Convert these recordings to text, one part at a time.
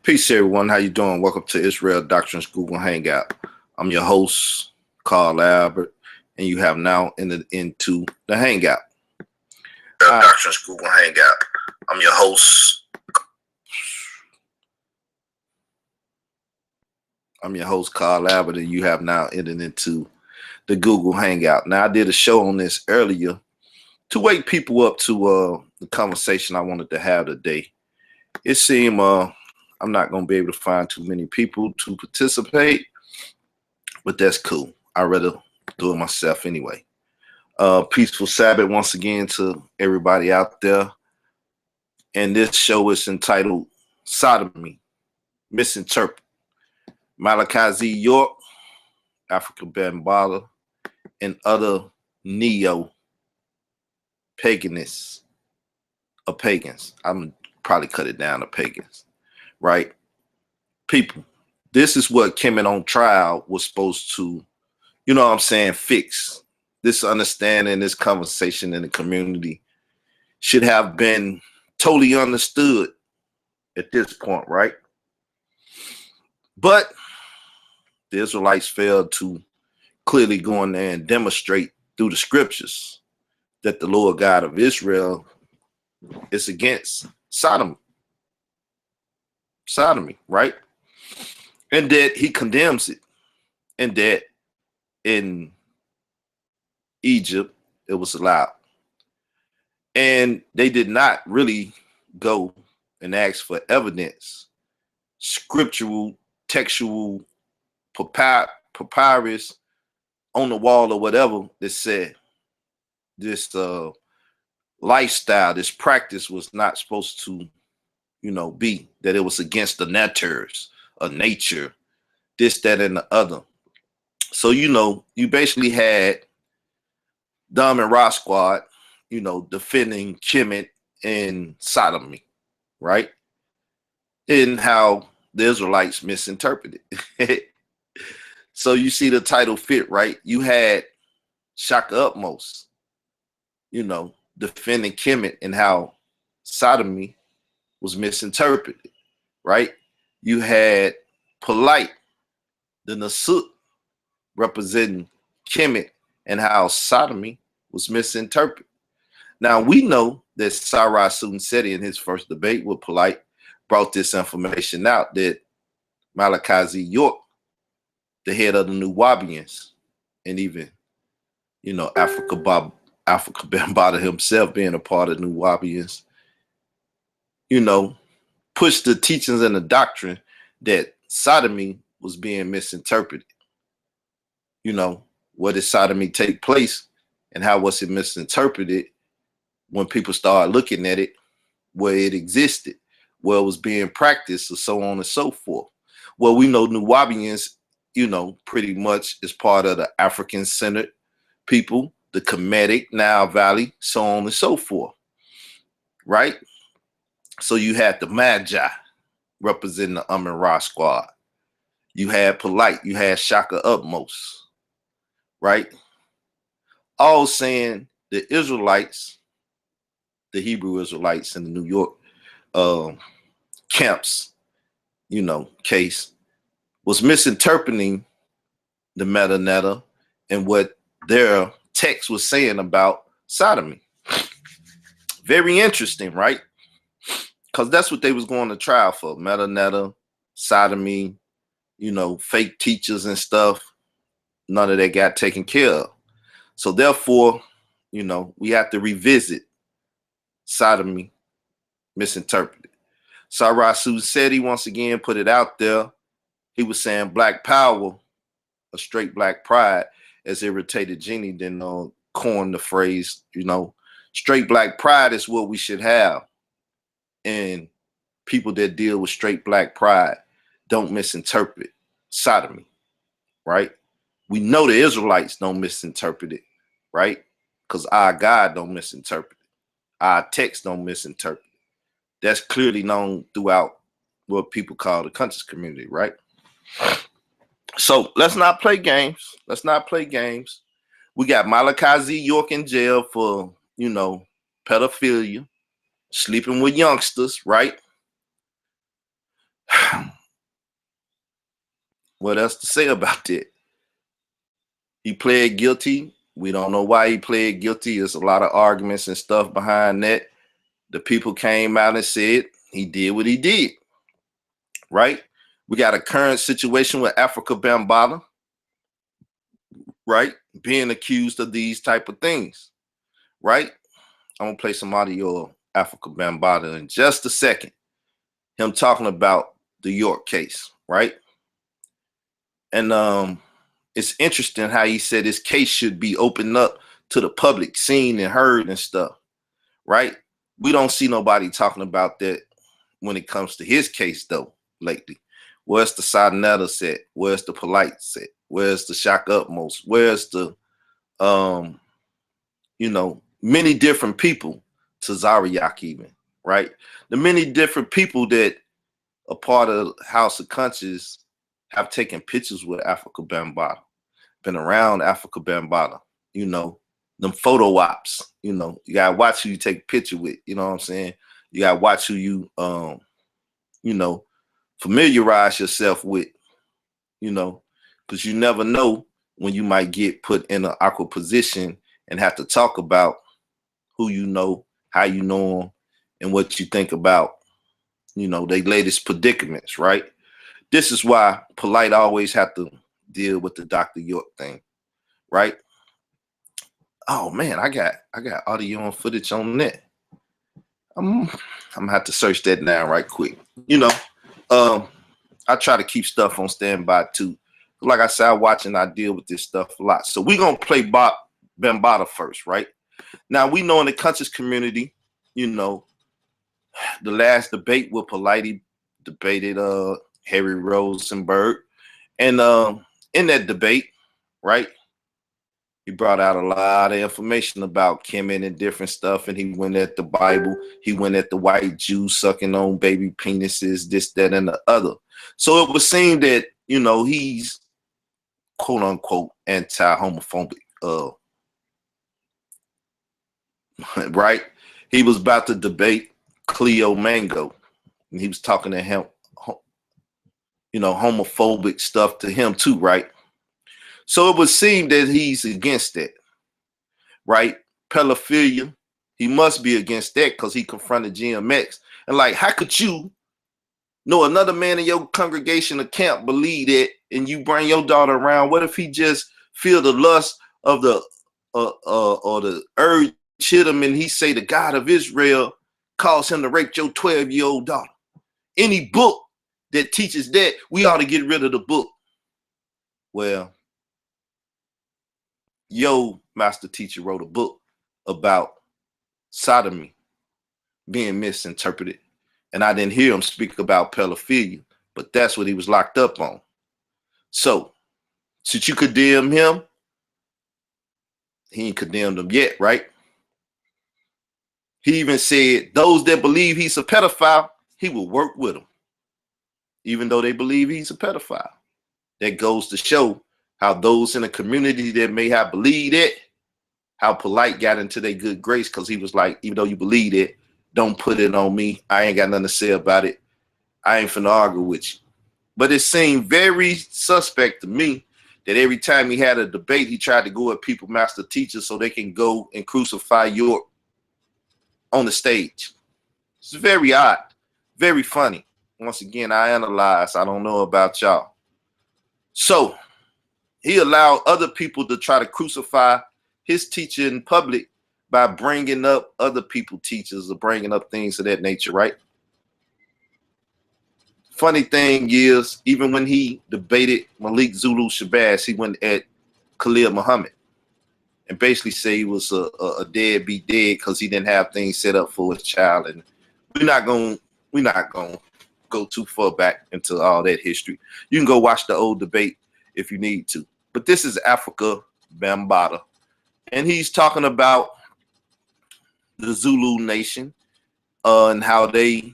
Peace, everyone. How you doing? Welcome to Israel Doctrines Google Hangout. I'm your host, Carl Albert, and you have now entered into the Hangout. Doctrines Google Hangout. I'm your host. Carl Albert, and you have now entered into the Google Hangout. Now, I did a show on this earlier to wake people up to the conversation I wanted to have today. It seemed I'm not going to be able to find too many people to participate, but that's cool. I'd rather do it myself anyway. Peaceful Sabbath once again to everybody out there. And this show is entitled Sodom Misinterpreted. Malachi Z York, Afrika Bambaataa, and other neo-paganists or pagans. I'm probably cut it down to pagans. Right? People, this is what Kemet on trial was supposed to, you know what I'm saying, fix. This understanding, this conversation in the community should have been totally understood at this point, right? But the Israelites failed to clearly go in there and demonstrate through the scriptures that the Lord God of Israel is against sodomy, right? And that he condemns it, and that in Egypt it was allowed. And they did not really go and ask for evidence, scriptural, textual, papyrus on the wall or whatever that said this lifestyle, this practice was not supposed to, you know, be, that it was against the natures of nature, this, that, and the other. So, you know, you basically had Dom and Ra Squad, you know, defending Kemet and sodomy, right? And how the Israelites misinterpreted. So you see the title fit, right? You had Shaka Utmost, you know, defending Kemet and how sodomy was misinterpreted, right? You had Polite, the Nasut, representing Kemet and how sodomy was misinterpreted. Now, we know that Sarah Sunseti in his first debate with Polite brought this information out that Malachi Z York, the head of the Nuwabians, and even, you know, Afrika Bambaataa himself being a part of Nuwabians, you know, pushed the teachings and the doctrine that sodomy was being misinterpreted. You know, where did sodomy take place and how was it misinterpreted when people started looking at it, where it existed, where it was being practiced, or so on and so forth. Well, we know Nuwabians, you know, pretty much is part of the African-centered people, the Kemetic Nile Valley, so on and so forth, right? So you had the Magi representing the Ra Squad. You had Polite, you had Shaka Utmost, right? All saying the Israelites, the Hebrew Israelites in the New York camps, you know, case, was misinterpreting the metanoia and what their text was saying about sodomy. Very interesting, right? Because that's what they was going to trial for, metanoia, sodomy, you know, fake teachers and stuff. None of that got taken care of. So therefore, you know, we have to revisit sodomy misinterpreted. Sarah Sunseti once again put it out there. He was saying black power, a straight black pride, as Irritated Genie then coined the phrase, you know, straight black pride is what we should have. And people that deal with straight black pride don't misinterpret sodomy, right? We know the Israelites don't misinterpret it, right? Because our God don't misinterpret it. Our text don't misinterpret it. That's clearly known throughout what people call the conscious community, right? So let's not play games. Let's not play games. We got Malachi Z York in jail for, you know, pedophilia, sleeping with youngsters, right? What else to say about that? He pled guilty. We don't know why he pled guilty. There's a lot of arguments and stuff behind that. The people came out and said he did what he did, right? We got a current situation with Afrika Bambaataa, right? Being accused of these type of things, right? I'm gonna play some audio of Afrika Bambaataa in just a second. Him talking about the York case, right? And it's interesting how he said his case should be opened up to the public, seen and heard and stuff, right? We don't see nobody talking about that when it comes to his case, though, lately. Where's the Sodom set? Where's the Polite set? Where's the Shock Utmost? Where's the, you know, many different people, to Zariak even, right? The many different people that are part of House of Conscience have taken pictures with Afrika Bambaataa, been around Afrika Bambaataa, you know, them photo ops, you know, you gotta watch who you take a picture with, you know what I'm saying? You gotta watch who you, you know, familiarize yourself with, you know, because you never know when you might get put in an awkward position and have to talk about who you know, how you know them, and what you think about, you know, their latest predicaments, right? This is why Polite always have to deal with the Dr. York thing, right? Oh man, I got audio and footage on that. I'm gonna have to search that now right quick. You know, I try to keep stuff on standby too. Like I said, I watch and I deal with this stuff a lot. So we're gonna play Bambaataa first, right? Now we know in the conscious community, you know, the last debate with Polite debated Harry Rosenberg. And in that debate, right, he brought out a lot of information about Kemet and different stuff. And he went at the Bible. He went at the white Jews sucking on baby penises, this, that, and the other. So it would seem that, you know, he's quote unquote anti-homophobic, right? He was about to debate Cleo Mango. And he was talking to him, you know, homophobic stuff to him too, right? So it would seem that he's against that, right? Pedophilia, he must be against that because he confronted GMX. And like, how could you know another man in your congregation or camp believe that and you bring your daughter around? What if he just feel the lust of the or the urge hit him and he say the God of Israel calls him to rape your 12-year-old daughter? Any book that teaches that, we ought to get rid of the book. Well, yo master teacher wrote a book about sodomy being misinterpreted, and I didn't hear him speak about pedophilia, but that's what he was locked up on. So since you condemn him, he ain't condemned them yet, right? He even said those that believe he's a pedophile, he will work with them, even though they believe he's a pedophile. That goes to show how those in the community that may have believed it, how Polite got into their good grace, because he was like, even though you believe it, don't put it on me. I ain't got nothing to say about it. I ain't finna argue with you. But it seemed very suspect to me that every time he had a debate, he tried to go at people, master teachers, so they can go and crucify York on the stage. It's very odd, very funny. Once again, I analyze. I don't know about y'all. So he allowed other people to try to crucify his teacher in public by bringing up other people teachers or bringing up things of that nature, right? Funny thing is, even when he debated Malik Zulu Shabazz, he went at Khalil Muhammad and basically say he was a deadbeat dead because he didn't have things set up for his child. And we're not gonna go too far back into all that history. You can go watch the old debate if you need to. But this is Afrika Bambaataa, and he's talking about the Zulu nation and how they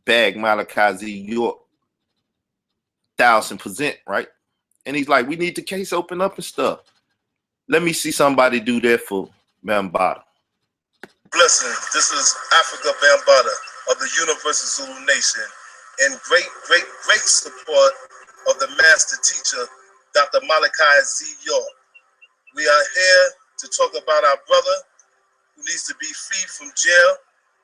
bagged Malachi Z York 1000%, right? And he's like, we need the case open up and stuff. Let me see somebody do that for Bambaataa. Blessings. This is Afrika Bambaataa of the Universal Zulu Nation, and great support of the master teacher, Dr. Malachi Z York. We are here to talk about our brother who needs to be freed from jail,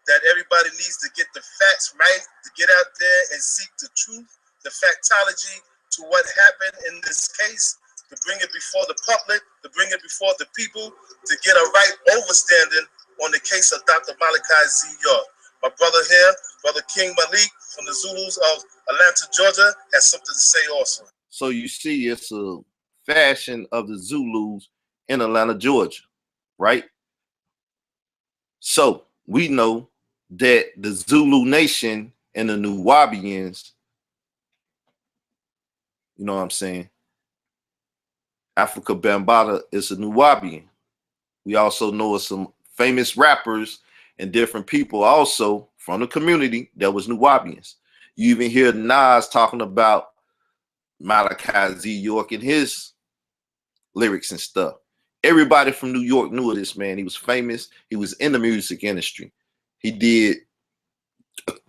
that everybody needs to get the facts right, to get out there and seek the truth, the factology to what happened in this case, to bring it before the public, to bring it before the people, to get a right overstanding on the case of Dr. Malachi Z York. My brother here, Brother King Malik from the Zulus of Atlanta, Georgia, has something to say also. So you see, it's a fashion of the Zulus in Atlanta, Georgia, right? So we know that the Zulu nation and the Nuwabians, you know what I'm saying? Afrika Bambaataa is a Nuwabian. We also know of some famous rappers and different people also from the community that was Nuwabians. You even hear Nas talking about Malachi Z York and his lyrics and stuff. Everybody from New York knew of this man. He was famous. He was in the music industry. He did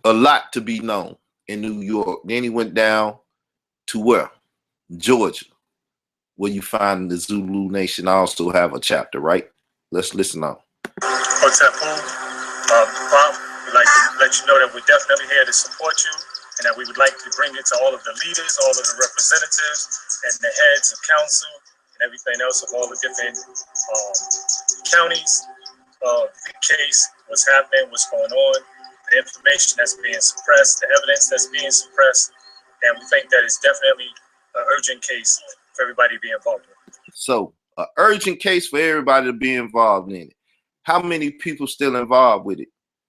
a lot to be known in New York. Then he went down to where? Georgia, where you find the Zulu Nation also have a chapter, right? Let's listen on. What's up, Pooh? Bob, we'd like to let you know that we're definitely here to support you, and that we would like to bring it to all of the leaders, all of the representatives, and the heads of council, and everything else of all the different counties of the case, what's happening, what's going on, the information that's being suppressed, the evidence that's being suppressed, and we think that it's definitely an urgent case for everybody to be involved in. So, an urgent case for everybody to be involved in it. How many people still involved with it?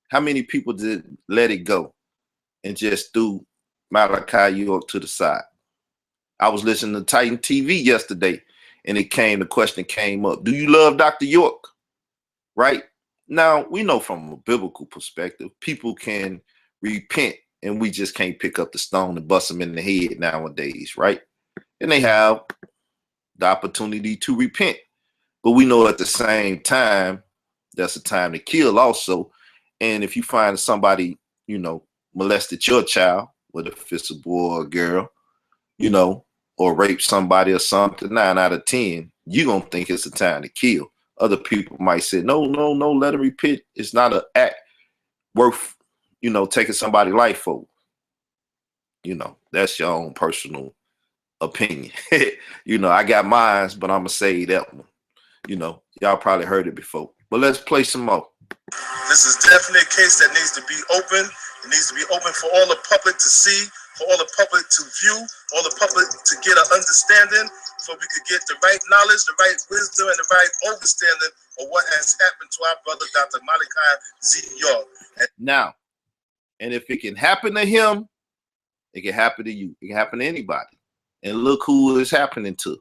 How many people did let it go and just threw Malachi York to the side? I was listening to Titan TV yesterday, and the question came up: do you love Dr. York? Right? Now, we know from a biblical perspective, people can repent, and we just can't pick up the stone and bust them in the head nowadays, right? And they have the opportunity to repent. But we know at the same time, that's a time to kill also. And if you find somebody, you know, molested your child, whether if it's a boy or a girl, you know, or rape somebody or something, 9 out of 10, you're going to think it's a time to kill. Other people might say, no, let him repent. It's not an act worth, you know, taking somebody's life for. You know, that's your own personal opinion. You know, I got mine, but I'm going to say that one. You know, y'all probably heard it before. But let's play some more. This is definitely a case that needs to be open. It needs to be open for all the public to see, for all the public to view, all the public to get an understanding, so we could get the right knowledge, the right wisdom, and the right understanding of what has happened to our brother, Dr. Malachi Z York. Now, and if it can happen to him, it can happen to you. It can happen to anybody. And look who it's happening to.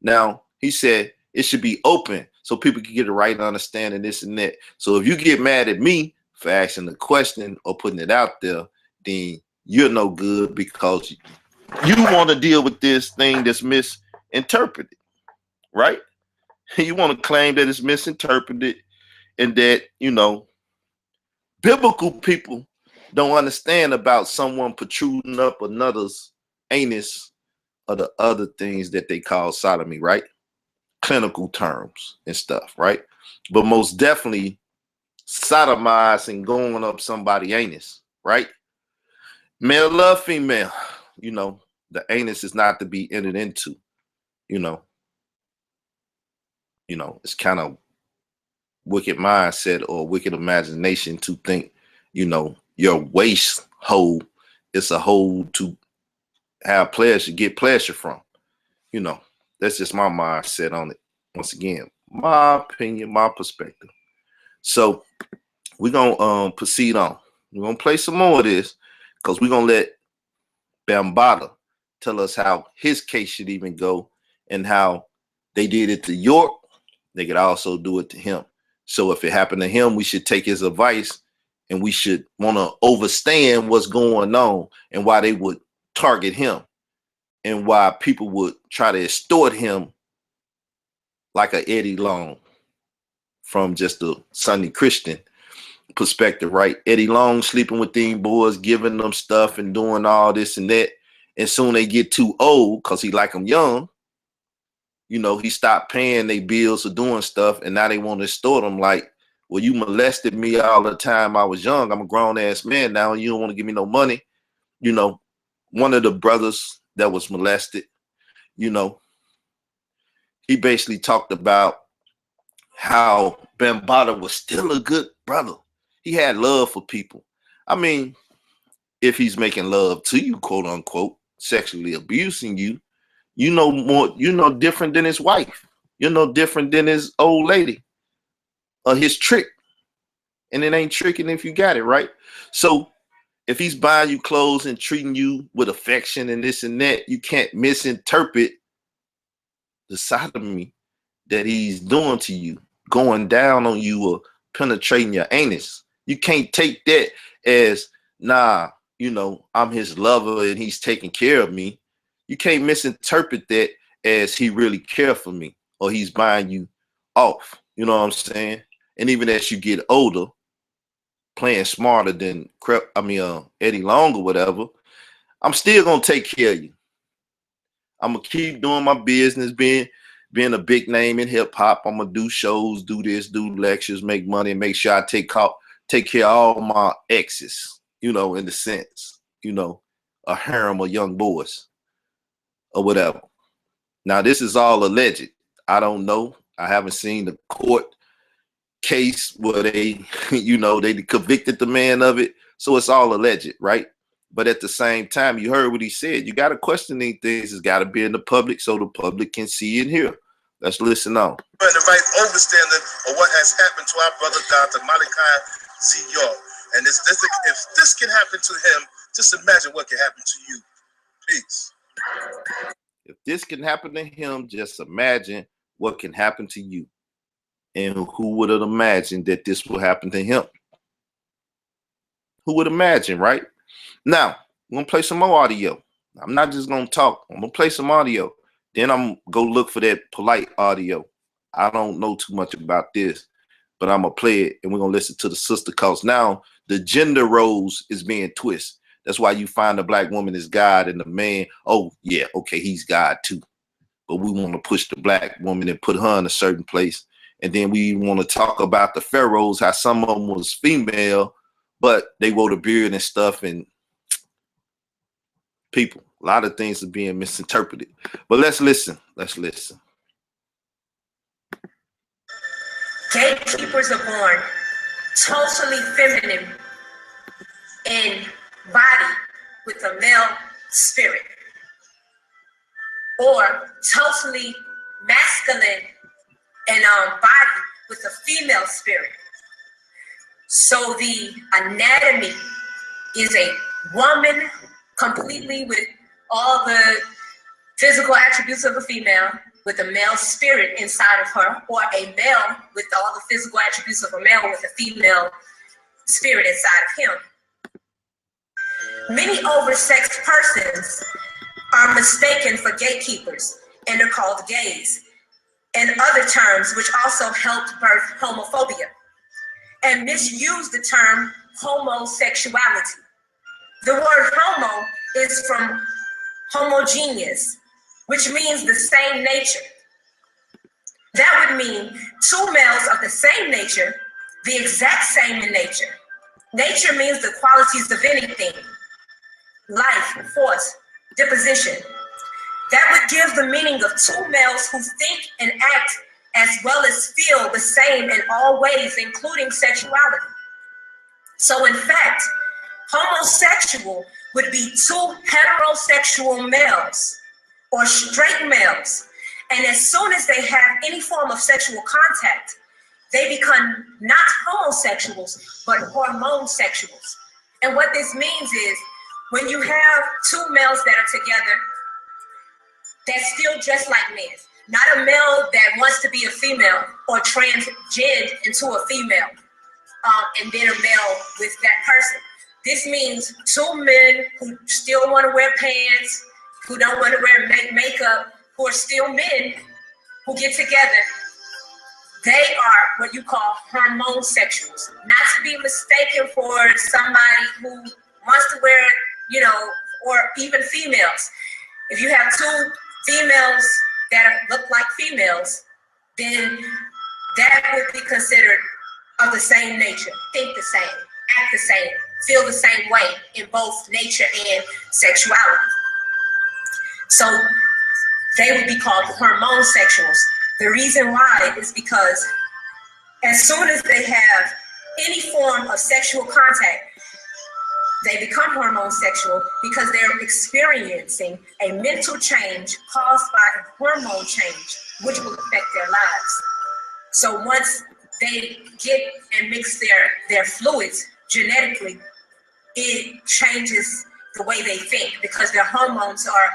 Now, he said it should be open so people can get a right understanding, this and that. So if you get mad at me for asking the question or putting it out there, then you're no good, because you want to deal with this thing that's misinterpreted, right? You want to claim that it's misinterpreted and that, you know, biblical people don't understand about someone protruding up another's anus or the other things that they call sodomy, right? Clinical terms and stuff, right? But most definitely sodomizing, going up somebody's anus, right? Male love female, you know, the anus is not to be entered into, you know, it's kind of wicked mindset or wicked imagination to think, you know, your waist hole is a hole to have pleasure, get pleasure from. You know, that's just my mindset on it. Once again, my opinion, my perspective. So we're gonna proceed on. We're gonna play some more of this, because we're gonna let Bambaataa tell us how his case should even go, and how they did it to York, they could also do it to him. So if it happened to him, we should take his advice, and we should want to understand what's going on and why they would target him, and why people would try to extort him like a Eddie Long, from just a Sunday Christian perspective, right? Eddie Long sleeping with these boys, giving them stuff and doing all this and that. And soon they get too old because he like them young. You know, he stopped paying their bills or doing stuff, and now they want to extort them like, well, you molested me all the time I was young. I'm a grown-ass man now, and you don't want to give me no money. You know, one of the brothers that was molested, you know, he basically talked about how Bambaataa was still a good brother. He had love for people. I mean, if he's making love to you, quote unquote, sexually abusing you, you know more, you know different than his wife. You know different than his old lady or his trick. And it ain't tricking if you got it, right? So if he's buying you clothes and treating you with affection and this and that, you can't misinterpret the sodomy that he's doing to you, going down on you or penetrating your anus. You can't take that as, nah, you know, I'm his lover and he's taking care of me. You can't misinterpret that as he really care for me or he's buying you off. You know what I'm saying? And even as you get older, playing smarter than Eddie Long or whatever, I'm still gonna take care of you. I'm gonna keep doing my business, being a big name in hip hop. I'm gonna do shows, do this, do lectures, make money, and make sure I take care of all my exes, you know, in the sense, you know, a harem of young boys or whatever. Now, this is all alleged. I don't know. I haven't seen the court case where they, you know, they convicted the man of it. So it's all alleged, right? But at the same time, you heard what he said. You got to question these things. It's got to be in the public so the public can see and hear. Let's listen on. And the right understanding of what has happened to our brother, Dr. Malachi Z York. And if this can happen to him, just imagine what can happen to you. Peace. If this can happen to him, just imagine what can happen to you. And who would have imagined that this will happen to him? Who would imagine, right? Now, I'm going to play some more audio. I'm not just going to talk. I'm going to play some audio. Then I'm going to go look for that polite audio. I don't know too much about this, but I'm going to play it, and we're going to listen to the sister, because now the gender roles is being twisted. That's why you find the black woman is God and the man, oh, yeah, okay, he's God too. But we want to push the black woman and put her in a certain place. And then we want to talk about the pharaohs, how some of them was female, but they wore the beard and stuff. And people, a lot of things are being misinterpreted. But let's listen. Let's listen. Gatekeepers are born totally feminine in body with a male spirit, or totally masculine and body with a female spirit. So the anatomy is a woman completely with all the physical attributes of a female with a male spirit inside of her, or a male with all the physical attributes of a male with a female spirit inside of him. Many oversexed persons are mistaken for gatekeepers and are called gays, and other terms which also helped birth homophobia, and misuse the term homosexuality. The word homo is from homogeneous, which means the same nature. That would mean two males of the same nature, the exact same in nature. Nature means the qualities of anything: life, force, disposition. That would give the meaning of two males who think and act as well as feel the same in all ways, including sexuality. So in fact, homosexual would be two heterosexual males or straight males. And as soon as they have any form of sexual contact, they become not homosexuals, but hormonesexuals. And what this means is, when you have two males that are together, that's still just like men. Not a male that wants to be a female or transgend into a female, and then a male with that person. This means two men who still want to wear pants, who don't want to wear makeup, who are still men, who get together. They are what you call hormonesexuals. Not to be mistaken for somebody who wants to wear, you know, or even females. If you have two females that look like females, then that would be considered of the same nature, think the same, act the same, feel the same way in both nature and sexuality. So they would be called hormosexuals. The reason why is because as soon as they have any form of sexual contact, they become hormosexual because they're experiencing a mental change caused by a hormone change, which will affect their lives. So once they get and mix their fluids genetically, it changes the way they think because their hormones are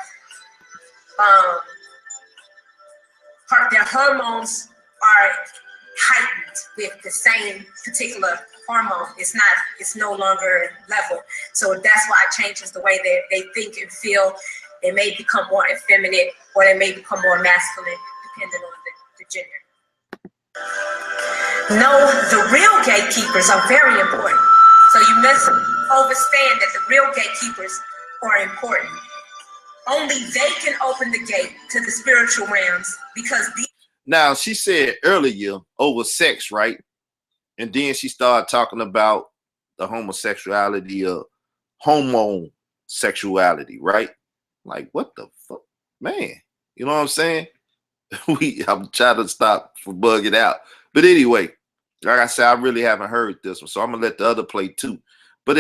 heightened with the same particular hormone. It's no longer level. So that's why it changes the way they think and feel. They may become more effeminate or they may become more masculine depending on the gender. No, the real gatekeepers are very important. So you must understand that the real gatekeepers are important. Only they can open the gate to the spiritual realms because now she said earlier over sex, right? And then she started talking about the homosexuality of homosexuality, right? Like what the fuck, man? You know what I'm saying? I'm trying to stop from bugging out. But anyway, like I said, I really haven't heard this one, so I'm gonna let the other play too. But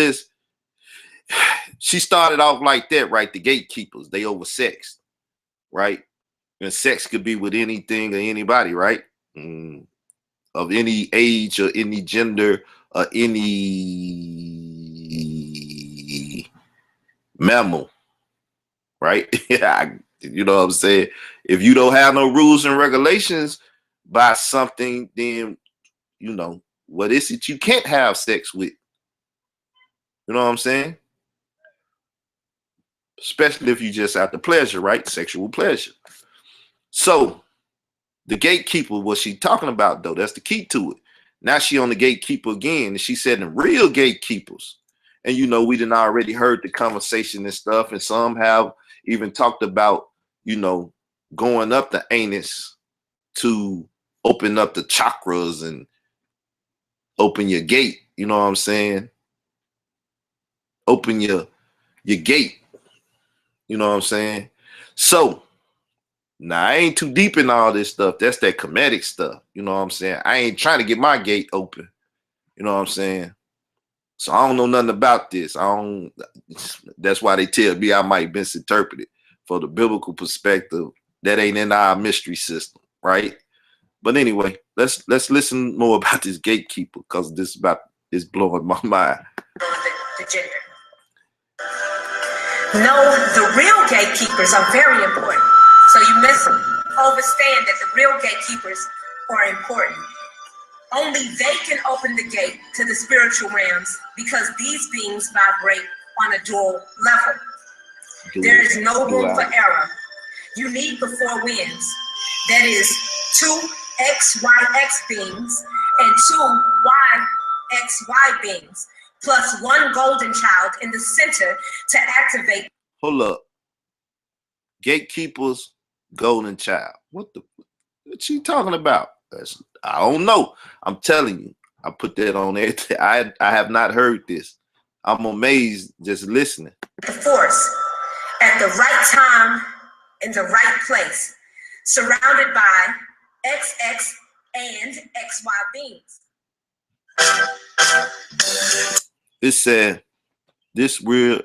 she started off like that, right? The gatekeepers, they oversexed, right? And sex could be with anything or anybody, right? Of any age or any gender or any mammal, right? You know what I'm saying? If you don't have no rules and regulations by something, then, you know, what is it you can't have sex with? You know what I'm saying? Especially if you just after pleasure, right? Sexual pleasure. So the gatekeeper, what she talking about though, that's the key to it. Now she on the gatekeeper again, and she said the real gatekeepers. And you know, we done already heard the conversation and stuff, and some have even talked about, you know, going up the anus to open up the chakras and open your gate. You know what I'm saying? Open your gate. You know what I'm saying? So now I ain't too deep in all this stuff. That's that Kemetic stuff. You know what I'm saying? I ain't trying to get my gate open. You know what I'm saying? So I don't know nothing about this. That's why they tell me I might misinterpret it. For the biblical perspective, that ain't in our mystery system, right? But anyway, let's listen more about this gatekeeper, because this is blowing my mind. The gender. No, the real gatekeepers are very important. So you must understand that the real gatekeepers are important. Only they can open the gate to the spiritual realms because these beings vibrate on a dual level. There is no room for error. You need the four winds. That is 2 XYX beings and 2 YXY beings, plus 1 golden child in the center to activate. Hold up. Gatekeepers, golden child. What she talking about? I don't know. I'm telling you. I put that on there. I have not heard this. I'm amazed just listening. The force at the right time in the right place, surrounded by XX and XY beings. It said this will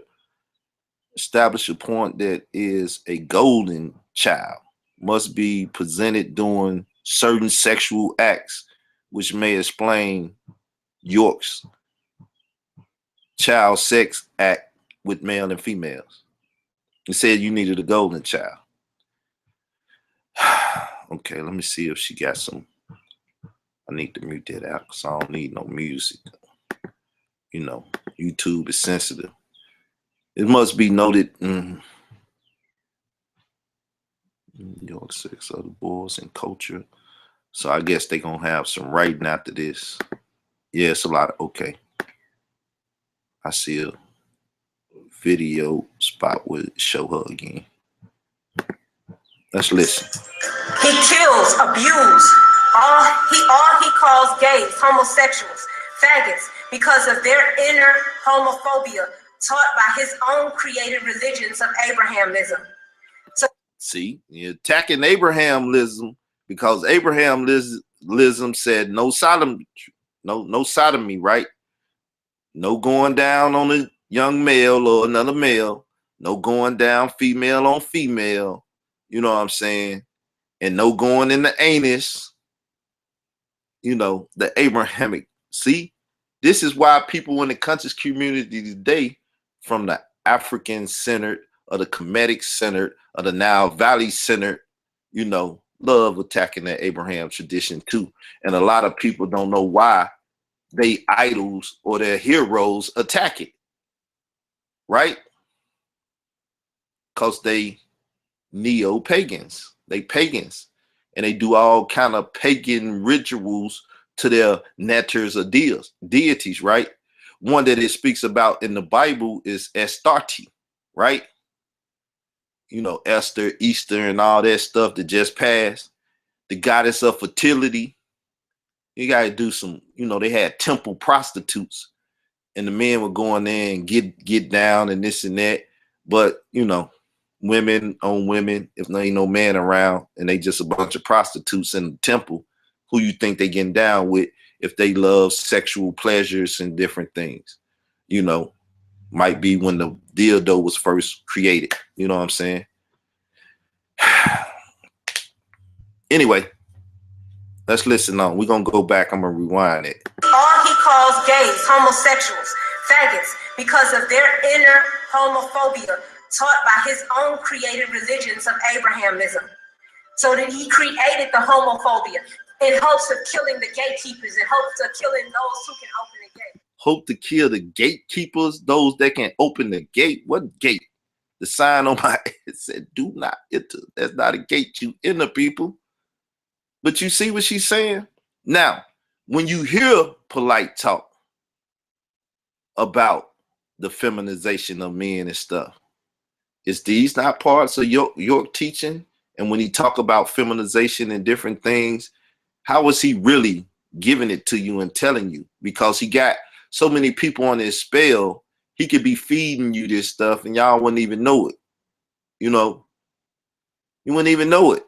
establish a point that is a golden child must be presented during certain sexual acts, which may explain York's child sex act with male and females. It said you needed a golden child. Okay, let me see if she got some. I need to mute that out because I don't need no music. You know, YouTube is sensitive. It must be noted. York sex other boys and culture. So I guess they're gonna have some writing after this. Yeah, it's a lot of okay. I see a video spot would show her again. Let's listen. He kills, abuses, all he calls gays, homosexuals, faggots, because of their inner homophobia taught by his own created religions of Abrahamism. So see, you're attacking Abrahamism because Abrahamism said no sodomy, no sodomy, right? No going down on a young male or another male, no going down female on female, you know what I'm saying? And no going in the anus, you know, the Abrahamic. See, this is why people in the conscious community today, from the African centered or the Kemetic centered or the Nile Valley centered, you know, love attacking that Abraham tradition too. And a lot of people don't know why they idols or their heroes attack it, right? Because they neo-pagans, they pagans, and they do all kind of pagan rituals to their netters or deities, right? One that it speaks about in the Bible is Astarte, right? You know, Esther, Easter, and all that stuff that just passed. The goddess of fertility. You got to do some, you know, they had temple prostitutes, and the men would go in there and get down and this and that. But, you know, women on women, if there ain't no man around and they just a bunch of prostitutes in the temple, who you think they getting down with if they love sexual pleasures and different things? You know, might be when the dildo was first created. You know what I'm saying? Anyway, let's listen on. We're going to go back. I'm going to rewind it. All he calls gays, homosexuals, faggots, because of their inner homophobia taught by his own created religions of Abrahamism. So that he created the homophobia in hopes of killing the gatekeepers, in hopes of killing those who can open the gate. Hope to kill the gatekeepers, those that can open the gate. What gate? The sign on my head said, do not enter. That's not a gate. You enter, people. But you see what she's saying? Now, when you hear polite talk about the feminization of men and stuff, is these not parts of York teaching? And when he talk about feminization and different things, how is he really giving it to you and telling you? Because he got so many people on his spell, he could be feeding you this stuff and y'all wouldn't even know it. You know, you wouldn't even know it.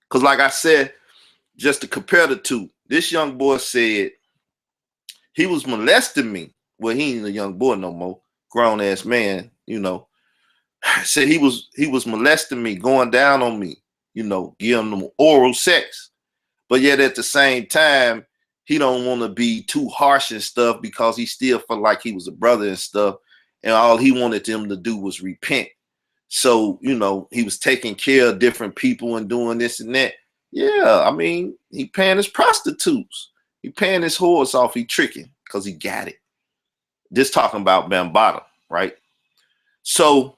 Because like I said, just to compare the two, this young boy said he was molesting me. Well, he ain't a young boy no more, grown ass man, you know. Said he was molesting me, going down on me, you know, giving them oral sex. But yet at the same time, he don't want to be too harsh and stuff because he still felt like he was a brother and stuff. And all he wanted them to do was repent. So, you know, he was taking care of different people and doing this and that. Yeah, I mean, he paying his prostitutes. He paying his whores off. He tricking because he got it. This talking about Bambaataa, right? So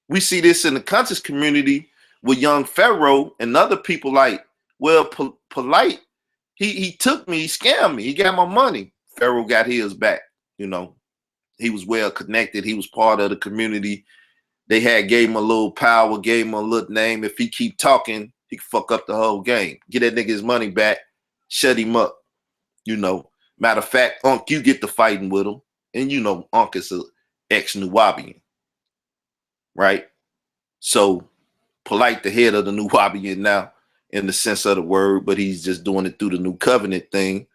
we see this in the conscious community with young Pharaoh and other people like, well, polite. He took me, he scammed me, he got my money. Pharaoh got his back, you know. He was well connected. He was part of the community. They gave him a little power, gave him a little name. If he keep talking, he can fuck up the whole game. Get that nigga his money back, shut him up. You know, matter of fact, Unc, you get to fighting with him. And you know, Unc is an ex-Nuwabian, right? So, polite the head of the Nuwabian now in the sense of the word, but he's just doing it through the new covenant thing,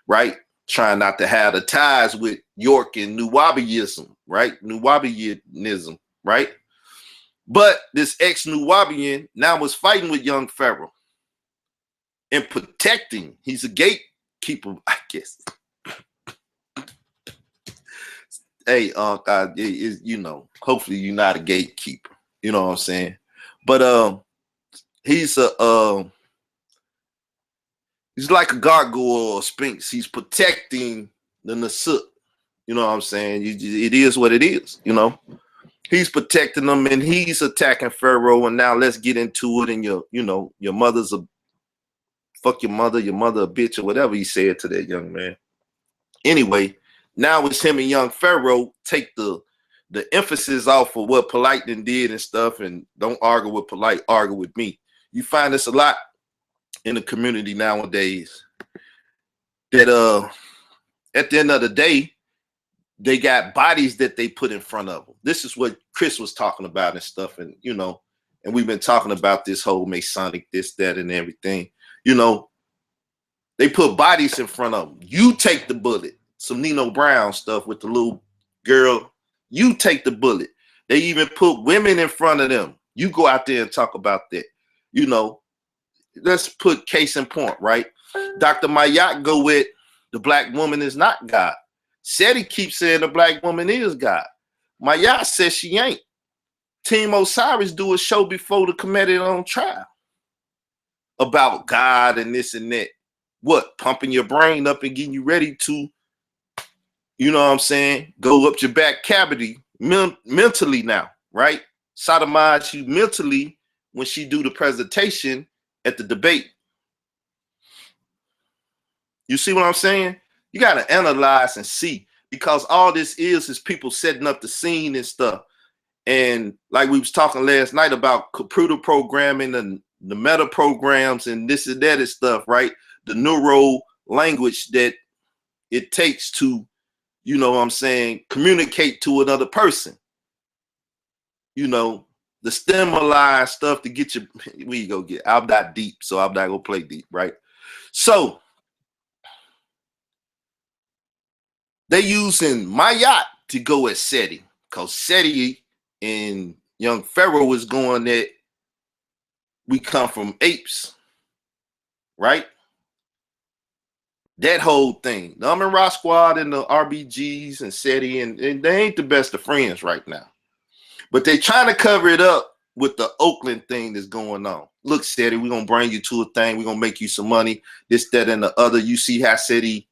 right? Trying not to have the ties with York and Nuwabianism, right? Nuwabianism, right? But this ex-Nuwabian now was fighting with young Pharaoh and protecting. He's a gatekeeper, I guess. Hey, Unc, you know, hopefully you're not a gatekeeper. You know what I'm saying? But he's like a gargoyle or sphinx. He's protecting the Nasut. You know what I'm saying? It is what it is, you know. He's protecting them and he's attacking Pharaoh. And now let's get into it. And your mother's a fuck your mother a bitch, or whatever he said to that young man. Anyway, now it's him and young Pharaoh take the the emphasis off of what Polite did and stuff, and don't argue with Polite, argue with me. You find this a lot in the community nowadays, that at the end of the day, they got bodies that they put in front of them. This is what Chris was talking about and stuff, and you know, and we've been talking about this whole Masonic, this, that, and everything. You know, they put bodies in front of them. You take the bullet. Some Nino Brown stuff with the little girl. You take the bullet. They even put women in front of them. You go out there and talk about that. You know, let's put case in point, right? Dr. Mayat go with the black woman is not God. Seti keeps saying the black woman is God. Mayat says she ain't. Team Osiris do a show before the Kemetic on trial about God and this and that. What? Pumping your brain up and getting you ready to, you know what I'm saying, go up your back cavity mentally now, right? Sodomize you mentally when she do the presentation at the debate. You see what I'm saying? You got to analyze and see, because all this is people setting up the scene and stuff. And like we was talking last night about computer programming and the meta programs and this and that and stuff, right? The neuro language that it takes to, you know what I'm saying, communicate to another person. You know, the stimuli stuff to get you, where you go get, I'm not deep, so I'm not gonna play deep, right? So they using Mayat to go at Seti, because Seti and young Pharaoh was going that we come from apes, right? That whole thing. The Ra Squad and the RBGs and Seti, and they ain't the best of friends right now. But they trying to cover it up with the Oakland thing that's going on. Look, Seti, we're going to bring you to a thing. We're going to make you some money, this, that, and the other. You see how Seti,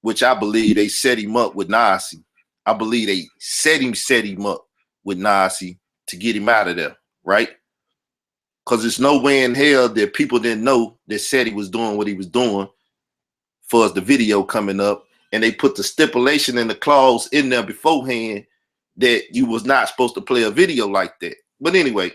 which I believe they set him up with Nasi. I believe they set him up with Nasi to get him out of there, right? Because there's no way in hell that people didn't know that Seti was doing what he was doing for the video coming up, and they put the stipulation and the clause in there beforehand that you was not supposed to play a video like that. But anyway,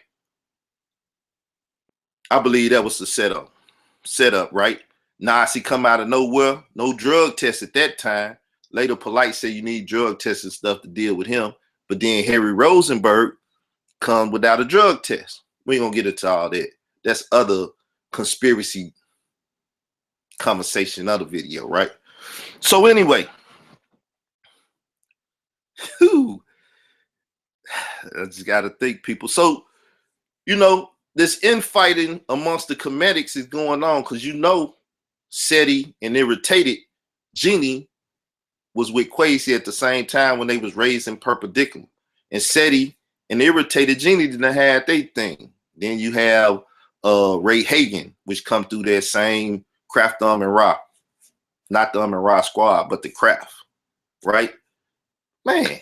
I believe that was the setup, right? Nasi come out of nowhere, no drug test at that time. Later, Polite said you need drug tests and stuff to deal with him. But then Harry Rosenberg come without a drug test. We ain't gonna get into all that. That's other conspiracy conversation, other video, right? So anyway, I just gotta think, people. So, you know, this infighting amongst the Kemetics is going on because, you know, Seti and Irritated Genie was with Quasi at the same time when they was raising perpendicular, and Seti and Irritated Genie didn't have their thing. Then you have Ray Hagen, which come through that same Craft Ra, not the Ra Squad, but the Craft, right? Man.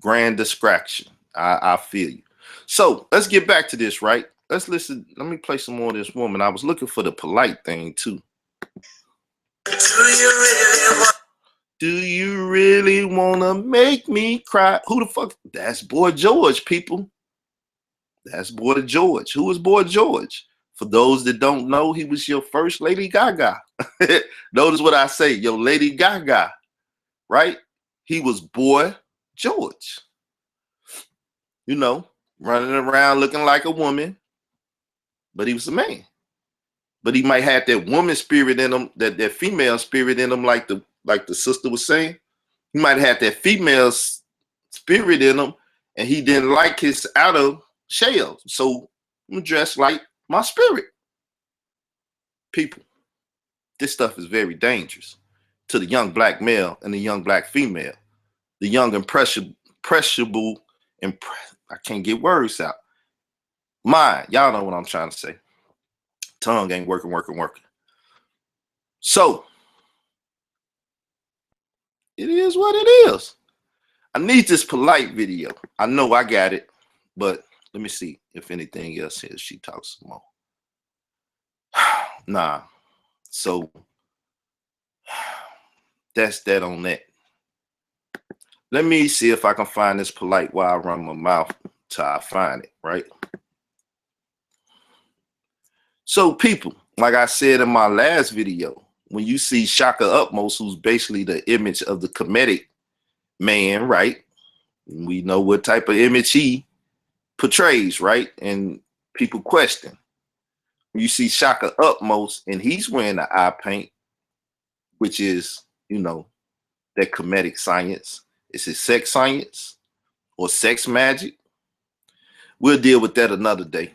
Grand distraction. I feel you. So let's get back to this, right? Let's listen. Let me play some more of this woman. I was looking for the Polite thing too. Do you really want to make me cry? Who the fuck? That's Boy George, people. That's Boy George. Who is Boy George? For those that don't know, he was your first Lady Gaga. Notice what I say, your Lady Gaga, right? He was Boy George. You know, running around looking like a woman, but he was a man. But he might have that woman spirit in him, that female spirit in him, like the sister was saying. He might have that female spirit in him, and he didn't like his outer shell. So I'm dressed like my spirit. People, this stuff is very dangerous to the young black male and the young black female. The young impressionable, I can't get words out. Mind, y'all know what I'm trying to say. Tongue ain't working. So it is what it is. I need this Polite video. I know I got it, but let me see if anything else here. She talks some more. Nah. So That's that on that. Let me see if I can find this polite while I run my mouth till I find it, right? So people, like I said in my last video, when you see Shaka Utmost, who's basically the image of the Kemetic man, right? We know what type of image he portrays, right? And people question. You see Shaka Utmost, and he's wearing the eye paint, which is, you know, that Kemetic science. Is it sex science or sex magic? We'll deal with that another day,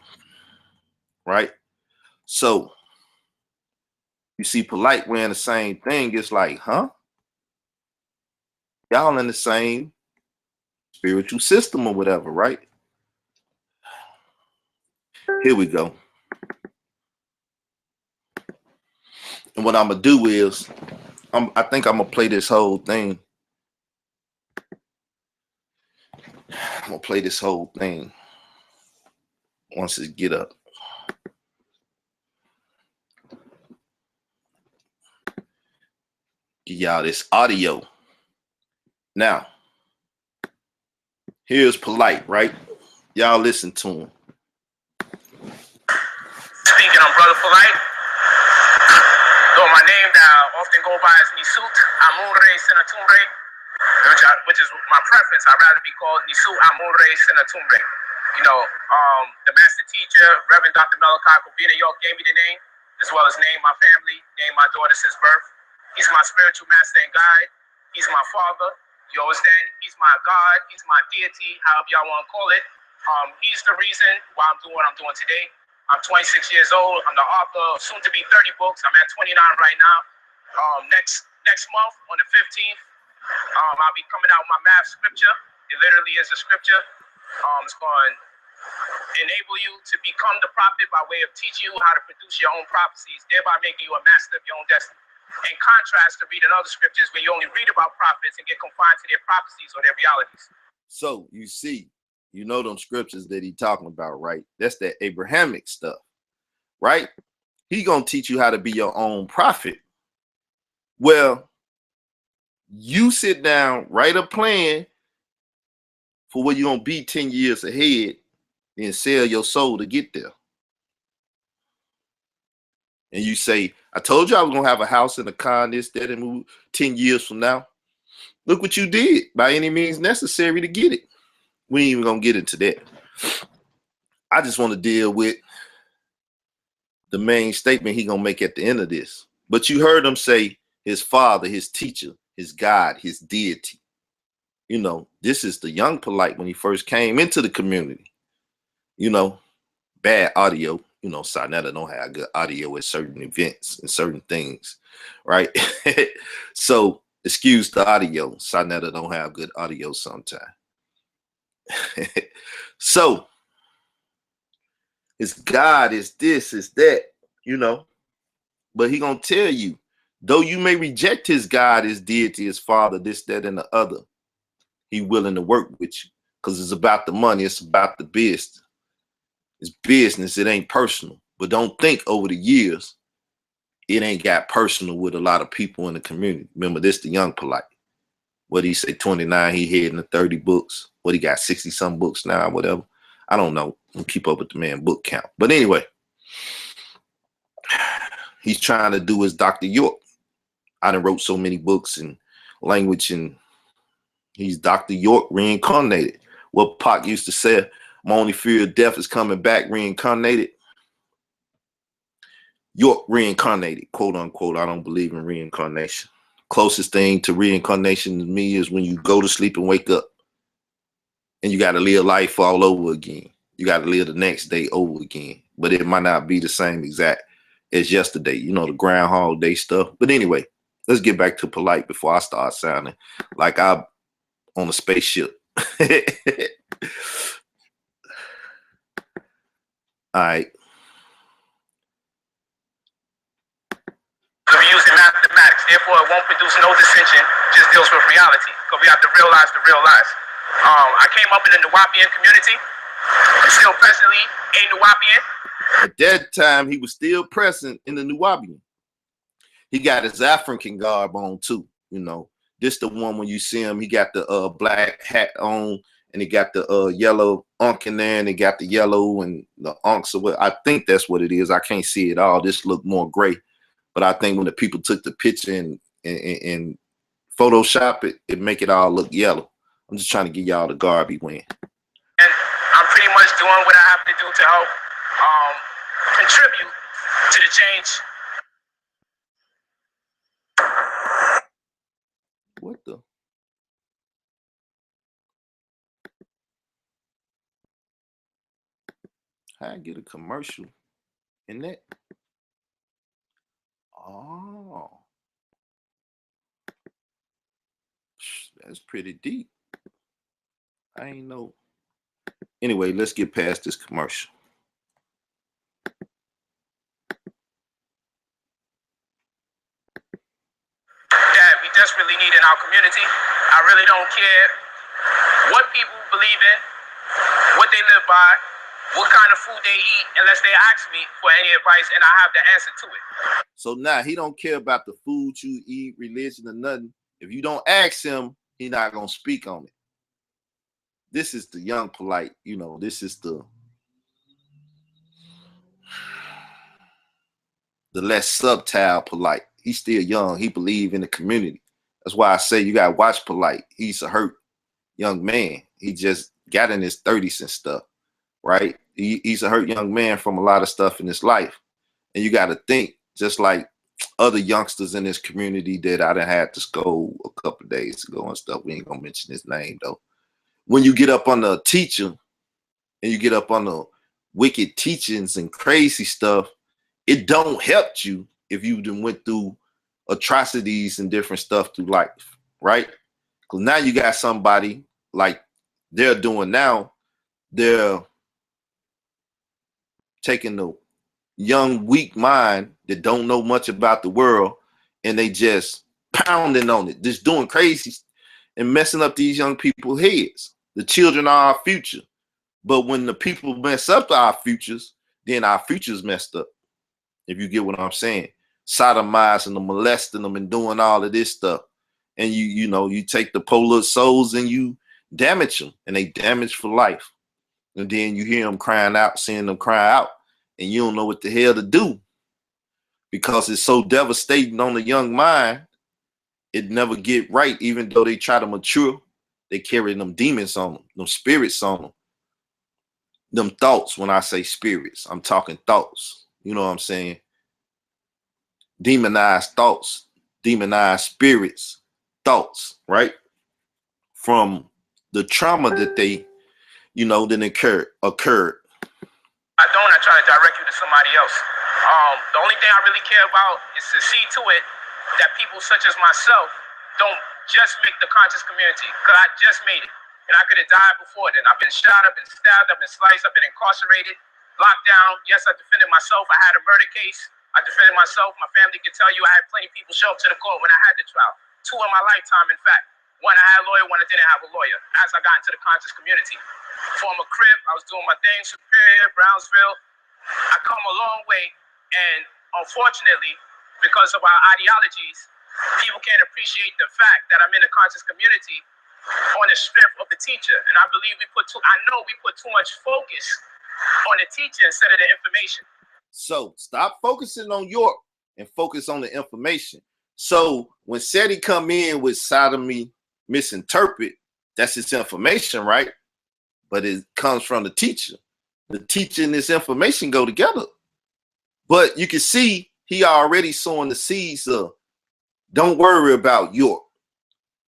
right? So you see Polite wearing the same thing. It's like, huh? Y'all in the same spiritual system or whatever, right? Here we go. And what I'm gonna do is, I think I'm gonna play this whole thing. I'm gonna play this whole thing once it get up. Give y'all this audio. Now, here's Polite, right? Y'all listen to him. Speaking on Brother Polite, though my name that I often go by is Nisut Amunre Senatumre, which is my preference. I'd rather be called Nisut Amunre Senatumre. You know, the master teacher, Reverend Dr. Malachi Z York, gave me the name, as well as name my family, name my daughter since birth. He's my spiritual master and guide. He's my father. You understand? He's my God. He's my deity, however y'all want to call it. He's the reason why I'm doing what I'm doing today. I'm 26 years old. I'm the author of soon to be 30 books. I'm at 29 right now. Next month on the 15th, I'll be coming out with my math scripture. It literally is a scripture. It's going to enable you to become the prophet by way of teaching you how to produce your own prophecies, thereby making you a master of your own destiny. In contrast to reading other scriptures where you only read about prophets and get confined to their prophecies or their realities. So you see, you know them scriptures that he talking about, right? That's that Abrahamic stuff, right? He gonna teach you how to be your own prophet. Well, you sit down, write a plan for where you're gonna be 10 years ahead and sell your soul to get there. And you say, I told you I was gonna have a house in a car, this, that, and move 10 years from now. Look what you did by any means necessary to get it. We ain't even gonna get into that. I just want to deal with the main statement he gonna make at the end of this. But you heard him say his father, his teacher, his God, his deity. You know, this is the young Polite when he first came into the community. You know, bad audio. You know, Sarnetta don't have good audio at certain events and certain things, right? So excuse the audio. Sarnetta don't have good audio sometimes. So his God is this, is that, you know, but he gonna tell you, though you may reject his God, his deity, his father, this, that, and the other, he willing to work with you because it's about the money. It's about the business. It's business. It ain't personal. But don't think over the years, it ain't got personal with a lot of people in the community. Remember, this the young Polite. What he say, 29, he heading to 30 books. What he got, 60 some books now, whatever. I don't know. I'll keep up with the man book count. But anyway, he's trying to do his Dr. York. I done wrote so many books in language, and he's Dr. York reincarnated. What Pac used to say, my only fear of death is coming back reincarnated. York reincarnated, quote unquote. I don't believe in reincarnation. Closest thing to reincarnation to me is when you go to sleep and wake up and you got to live life all over again. You got to live the next day over again, but it might not be the same exact as yesterday. You know, the Groundhog Day stuff. But anyway, let's get back to Polite before I start sounding like I'm on a spaceship. All right. We're using mathematics, therefore it won't produce no dissension, just deals with reality, because we have to realize the real life. I came up in the Nuwapian community. I'm still presently a Nuwapian. At that time, he was still present in the Nuwapian. He got his African garb on too. You know, this the one when you see him, he got the black hat on, and he got the yellow unk in there, and he got the yellow and the unks. So I think that's what it is. I can't see it all. This look more gray, but I think when the people took the picture and Photoshop it, it make it all look yellow. I'm just trying to get y'all the Garvey win. And I'm pretty much doing what I have to do to help contribute to the change. What the? How I get a commercial in that? Oh, that's pretty deep. I ain't know. Anyway, let's get past this commercial. That we desperately need in our community. I really don't care what people believe in, what they live by, what kind of food they eat, unless they ask me for any advice and I have the answer to it. So now he don't care about the food you eat, religion, or nothing. If you don't ask him, he's not gonna speak on it. This is the young polite, you know, this is the less subtle polite. He's still young. He believe in the community. That's why I say you gotta watch polite. He's a hurt young man. He just got in his 30s and stuff, right? He's a hurt young man from a lot of stuff in his life. And you got to think, just like other youngsters in this community that I done had to scold a couple of days ago and stuff. We ain't gonna mention his name though. When you get up on a teacher and you get up on the wicked teachings and crazy stuff, it don't help you if you done went through atrocities and different stuff through life, right? Because now you got somebody like they're doing now. They're taking the young, weak mind that don't know much about the world, and they just pounding on it, just doing crazy and messing up these young people's heads. The children are our future. But when the people mess up our futures, then our future's messed up. If you get what I'm saying. Sodomizing them, molesting them, and doing all of this stuff. And you know, you take the polar souls and you damage them, and they damage for life. And then you hear them crying out, seeing them cry out, and you don't know what the hell to do because it's so devastating on the young mind. It never get right, even though they try to mature. They carry them demons on them, them spirits on them, them thoughts. When I say spirits, I'm talking thoughts. You know what I'm saying? Demonized thoughts, demonized spirits, thoughts, right? From the trauma that they, you know, then occurred. I try to direct you to somebody else. The only thing I really care about is to see to it that people such as myself don't just make the conscious community, because I just made it. And I could have died before then. I've been shot, I've been stabbed, I've been sliced, I've been incarcerated, locked down. Yes, I defended myself. I had a murder case. I defended myself. My family can tell you I had plenty of people show up to the court when I had the trial. 2 in my lifetime, in fact. One I had a lawyer, one I didn't have a lawyer, as I got into the conscious community. Former Crip, I was doing my thing, Superior, Brownsville. I come a long way, and unfortunately, because of our ideologies, people can't appreciate the fact that I'm in the conscious community on the strength of the teacher. And I believe we put too much focus on the teacher instead of the information. So stop focusing on York and focus on the information. So when Seti come in with Sodom Misinterpreted, that's his information, right? But it comes from the teacher. The teacher and this information go together. But you can see he already sowing the seeds of, don't worry about York.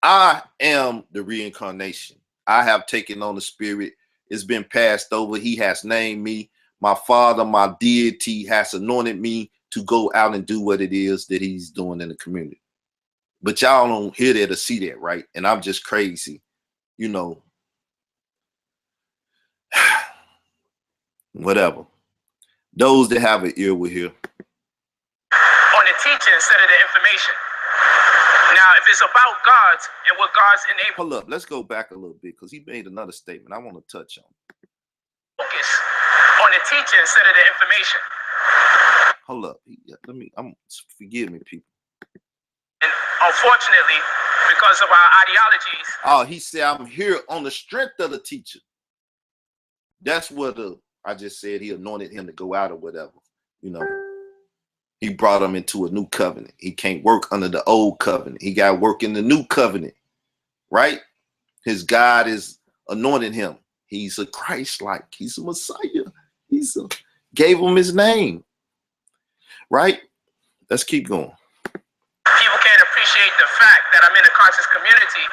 I am the reincarnation. I have taken on the spirit. It's been passed over. He has named me. My father, my deity has anointed me to go out and do what it is that he's doing in the community. But y'all don't hear that or see that, right? And I'm just crazy, you know. Whatever. Those that have an ear will hear. On the teaching instead of the information. Now, if it's about God's and what God's enabled. Hold up, let's go back a little bit because he made another statement I want to touch on. Focus on the teaching instead of the information. Hold up, forgive me, people. And unfortunately, because of our ideologies. Oh, he said, I'm here on the strength of the teacher. That's what I just said. He anointed him to go out or whatever. You know, he brought him into a new covenant. He can't work under the old covenant. He got to work in the new covenant, right? His God is anointing him. He's a Christ-like. He's a Messiah. Gave him his name, right? Let's keep going. People can't appreciate the fact that I'm in a conscious community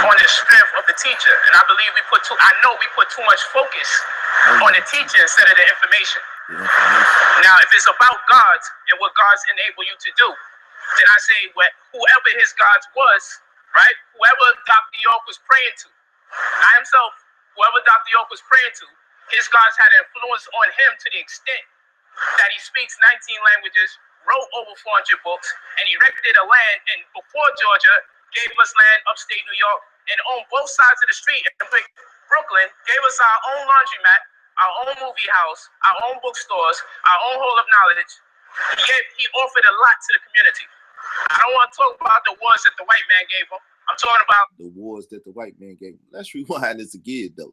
on the strength of the teacher, and I believe we put too much focus on the teacher instead of the information. Now, if it's about God and what God's enabled you to do, then I say whoever his God was, right? Whoever Dr. York was praying to, not himself, whoever Dr. York was praying to, his gods had an influence on him to the extent that he speaks 19 languages, wrote over 400 books, and erected a land, and before Georgia, gave us land upstate New York, and on both sides of the street in Brooklyn, gave us our own laundromat, our own movie house, our own bookstores, our own hall of knowledge. He offered a lot to the community. I don't want to talk about the wars that the white man gave him. I'm talking about the wars that the white man gave him. Let's rewind this again, though.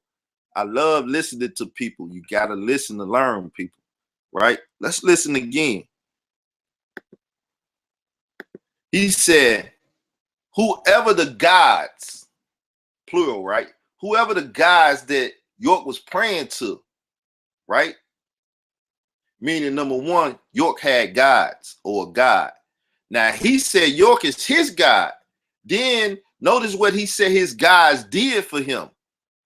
I love listening to people. You got to listen to learn, people, right? Let's listen again. He said, whoever the gods, plural, right? Whoever the gods that York was praying to, right? Meaning, number one, York had gods or a god. Now, he said York is his God. Then notice what he said his gods did for him.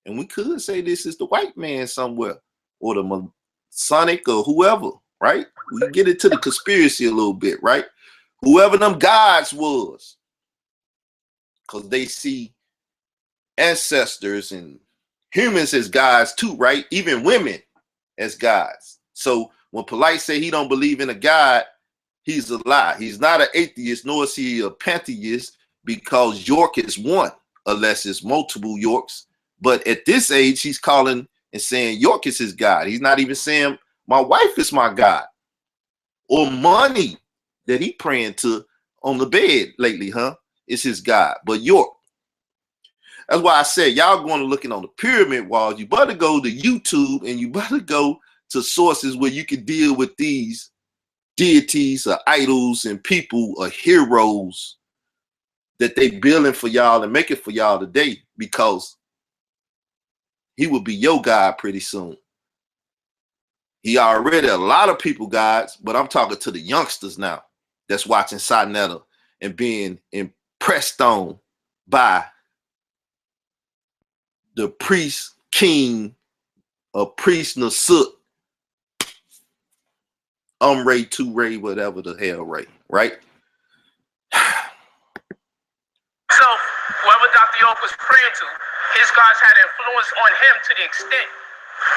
And we could say this is the white man somewhere or the Masonic or whoever, right? We can get into the conspiracy a little bit, right? Whoever them gods was, because they see ancestors and humans as gods too, right? Even women as gods. So when Polite say he don't believe in a God, he's a lie. He's not an atheist, nor is he a pantheist, because York is one, unless it's multiple Yorks. But at this age, he's calling and saying York is his God. He's not even saying my wife is my God or money that he praying to on the bed lately, is his God. But York. That's why I said y'all going to looking on the pyramid walls. You better go to YouTube and you better go to sources where you can deal with these deities or idols and people or heroes that they building for y'all and make it for y'all today, because he will be your God pretty soon. He already a lot of people gods, but I'm talking to the youngsters now that's watching Sonetta and being impressed on by the priest king or priest Nasut, Ray, 2 Ray, whatever the hell Ray, right? So whoever Dr. York was praying to, his gods had influence on him to the extent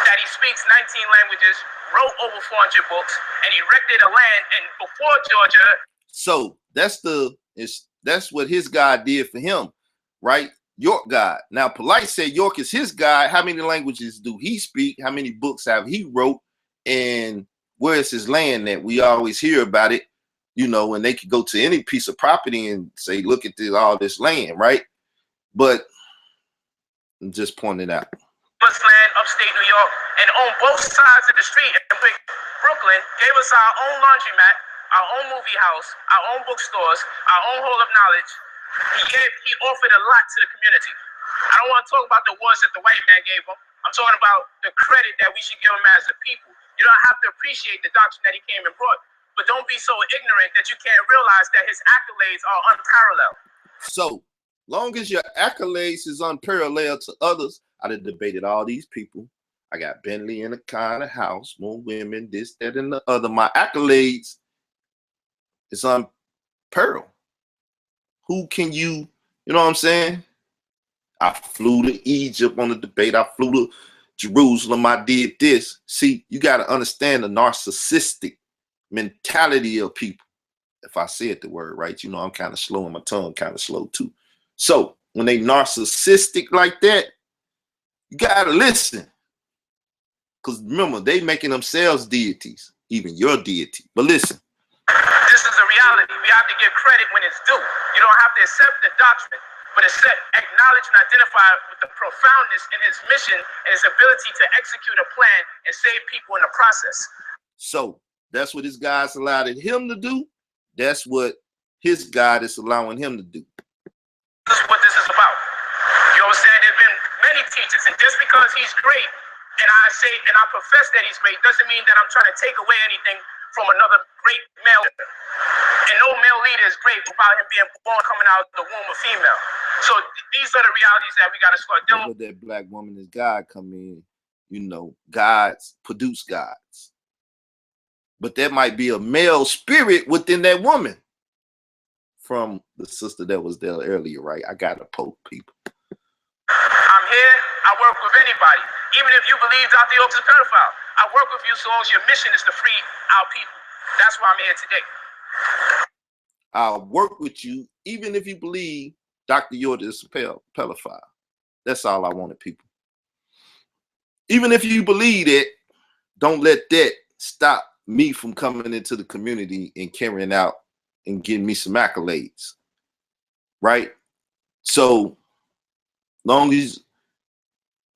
that he speaks 19 languages, wrote over 400 books, and erected a land, and before Georgia. So that's what his God did for him, right? York God. Now Polite said York is his God. How many languages do he speak? How many books have he wrote? And where is his land that we always hear about it? You know, and they could go to any piece of property and say, look at all this land, right? But I'm just pointing out. Land, upstate New York, and on both sides of the street in Brooklyn, gave us our own laundromat, our own movie house, our own bookstores, our own hall of knowledge. He offered a lot to the community. I don't want to talk about the wars that the white man gave him. I'm talking about the credit that we should give him as a people. You don't have to appreciate the doctrine that he came and brought, but don't be so ignorant that you can't realize that his accolades are unparalleled. So long as your accolades is unparalleled to others, I done debated all these people. I got Bentley in a kind of house, more women, this, that, and the other. My accolades is unparalleled. Who can you know what I'm saying? I flew to Egypt on the debate. I flew to Jerusalem. I did this. See, you got to understand the narcissistic mentality of people. If I said the word right, you know, I'm kind of slow and my tongue kind of slow too. So when they narcissistic like that, you got to listen. Because remember, they making themselves deities, even your deity. But listen. this is a reality. We have to give credit when it's due. You don't have to accept the doctrine, but acknowledge and identify with the profoundness in his mission and his ability to execute a plan and save people in the process. So that's what his God's allowed him to do. That's what his God is allowing him to do. This is what this is about. You understand? There's been many teachers, and just because he's great, and I say and I profess that he's great, doesn't mean that I'm trying to take away anything from another great male. And no male leader is great without him being born coming out of the womb of female. So these are the realities that we got to start dealing with. That black woman is God come in, you know, gods produce gods. But there might be a male spirit within that woman. From the sister that was there earlier, right? I got to poke people. I'm here. I work with anybody. Even if you believe Dr. York is a pedophile, I work with you so long as your mission is to free our people. That's why I'm here today. I'll work with you even if you believe Dr. York is a pedophile. That's all I wanted, people. Even if you believe it, don't let that stop me from coming into the community and carrying out and getting me some accolades, right? So long as,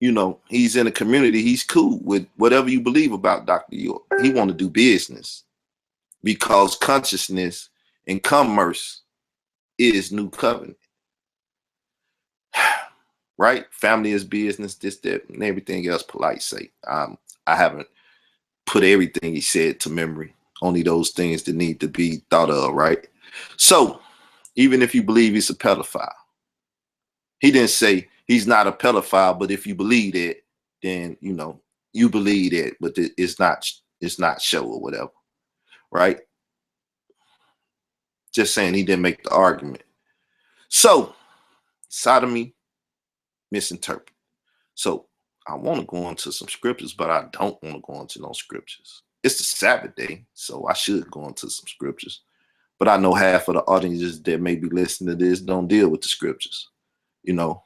you know, he's in the community, he's cool with whatever you believe about Dr. York. He want to do business because consciousness and commerce is new covenant, right? Family is business, this, that, and everything else polite say. I haven't put everything he said to memory, only those things that need to be thought of, right? So even if you believe he's a pedophile, he didn't say he's not a pedophile, but if you believe it, then, you know, you believe it, but it's not show or whatever, right? Just saying he didn't make the argument. So sodomy misinterpreted. So I want to go into some scriptures, but I don't want to go into no scriptures. It's the Sabbath day, so I should go into some scriptures. But I know half of the audiences that may be listening to this don't deal with the scriptures, you know.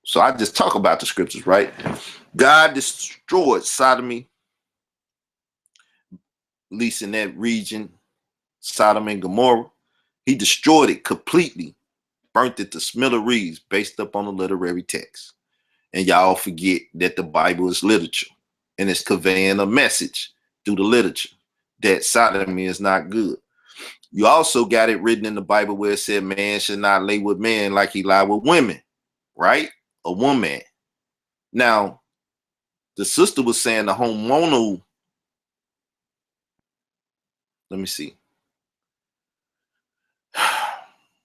So I just talk about the scriptures, right? God destroyed sodomy, at least in that region, Sodom and Gomorrah. He destroyed it completely, burnt it to smithereens based upon the literary text. And y'all forget that the Bible is literature and it's conveying a message through the literature that sodomy is not good. You also got it written in the Bible where it said man should not lay with men like he lied with women, right? A woman. Now, the sister was saying the hormonal, let me see,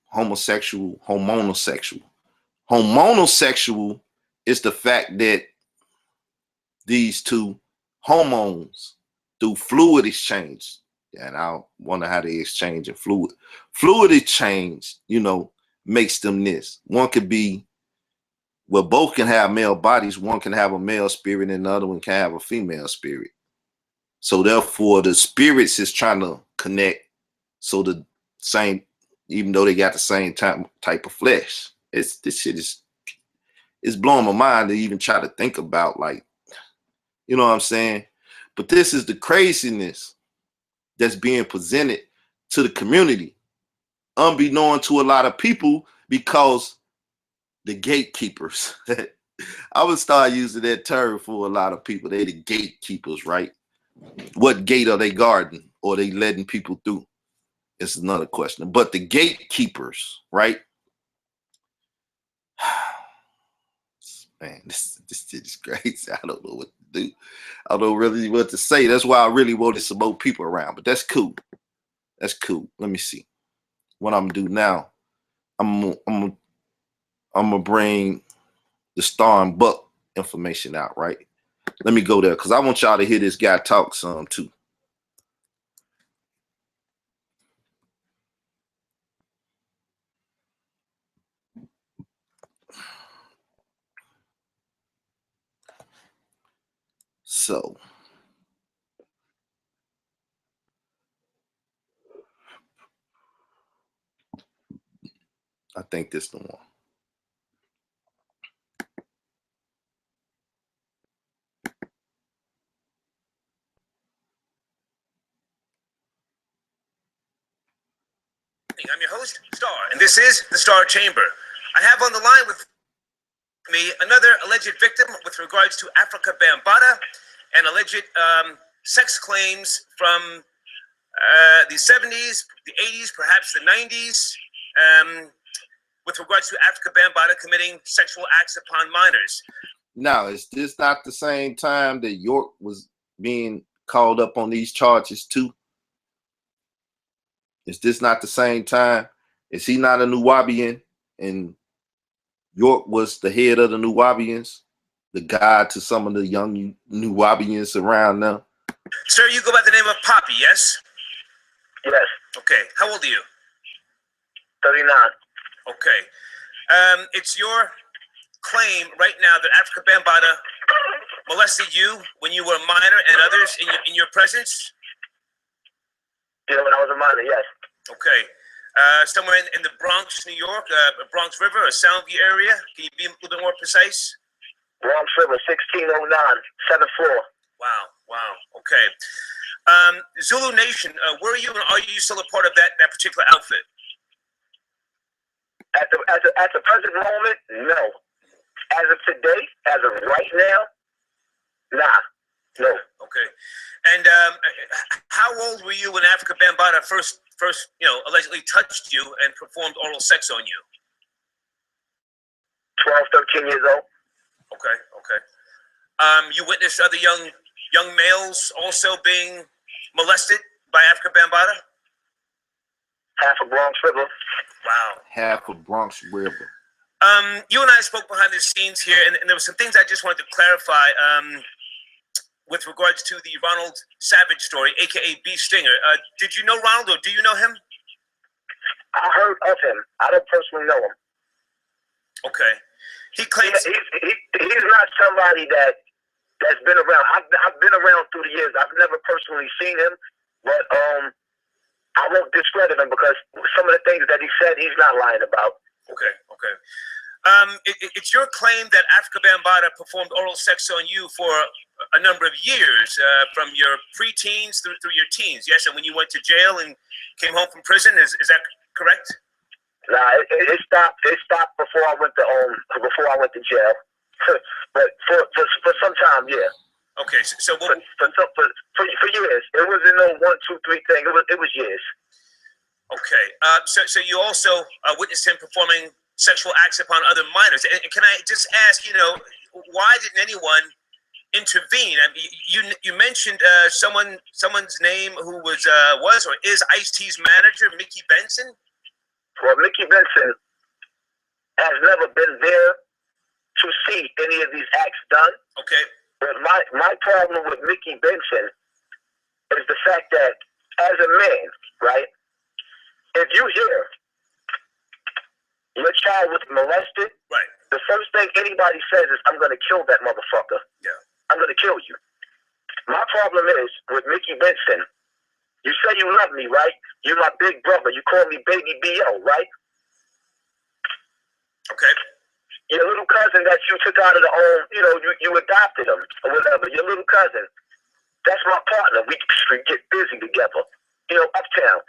homosexual, hormonal sexual. Hormonal sexual is the fact that these two hormones through fluid exchange, and I wonder how they exchange in fluid. Fluid exchange, you know, makes them this. One could be, well, both can have male bodies. One can have a male spirit and the other one can have a female spirit. So therefore the spirits is trying to connect. So the same, even though they got the same type of flesh, this shit is blowing my mind to even try to think about, like, you know what I'm saying? But this is the craziness that's being presented to the community, unbeknown to a lot of people, because the gatekeepers, I would start using that term for a lot of people. They're the gatekeepers, right? What gate are they guarding, or they letting people through? It's another question. But the gatekeepers, right? Man, this is crazy. I don't know what to do. I don't really know what to say. That's why I really wanted some more people around. But that's cool. That's cool. Let me see. What I'm gonna do now, I'm gonna bring the Star and Buck information out, right? Let me go there because I want y'all to hear this guy talk some too. So I think this is the one. I'm your host, Star, and this is the Star Chamber. I have on the line with me another alleged victim with regards to Afrika Bambaataa and alleged sex claims from the 70s, the 80s, perhaps the 90s, with regards to Afrika Bambaataa committing sexual acts upon minors. Now, is this not the same time that York was being called up on these charges too? Is this not the same time? Is he not a Nuwaubian? And York was the head of the Nuwaubians, the guide to some of the young Nuwaubians around now. Sir, you go by the name of Poppy, yes? Yes. Okay. How old are you? 39. Okay. It's your claim right now that Afrika Bambaataa molested you when you were a minor and others in your presence? Yeah, when I was a minor, yes. Okay. Somewhere in the Bronx, New York, Bronx River or Soundview area? Can you be a little bit more precise? Bronx River, 1609, 7th floor. Wow. Okay. Zulu Nation, where are you, and are you still a part of that particular outfit? At the present moment, no. As of today, as of right now, nah, no. Okay. And how old were you when Afrika Bambaataa first, allegedly touched you and performed oral sex on you? 12, 13 years old. Okay. You witnessed other young males also being molested by Afrika Bambaataa? Half of Bronx River. Wow. Half of Bronx River. You and I spoke behind the scenes here, and there were some things I just wanted to clarify with regards to the Ronald Savage story, aka B Stinger. Did you know Ronald, or do you know him? I heard of him. I don't personally know him. Okay. He claims he's not somebody that's been around. I've been around through the years. I've never personally seen him, but I won't discredit him because some of the things that he said, he's not lying about. Okay. It's your claim that Afrika Bambaataa performed oral sex on you for a number of years, from your preteens through your teens, yes? And when you went to jail and came home from prison, is that correct? Nah, it stopped. It stopped before I went to jail. But for some time, yeah. Okay, so for years, it wasn't no 1, 2, 3 thing. It was years. Okay, so you also witnessed him performing sexual acts upon other minors. And can I just ask, why didn't anyone intervene? I mean, you mentioned someone's name who was or is Ice-T's manager, Mickey Benson. Well, Mickey Benson has never been there to see any of these acts done. Okay. But my problem with Mickey Benson is the fact that as a man, right, if you hear your child was molested, right, the first thing anybody says is, I'm going to kill that motherfucker. Yeah. I'm going to kill you. My problem is with Mickey Benson, you say you love me, right? You're my big brother. You call me Baby B.O., right? Okay. Your little cousin that you took out of the home, you adopted him or whatever. Your little cousin, that's my partner. We get busy together, uptown.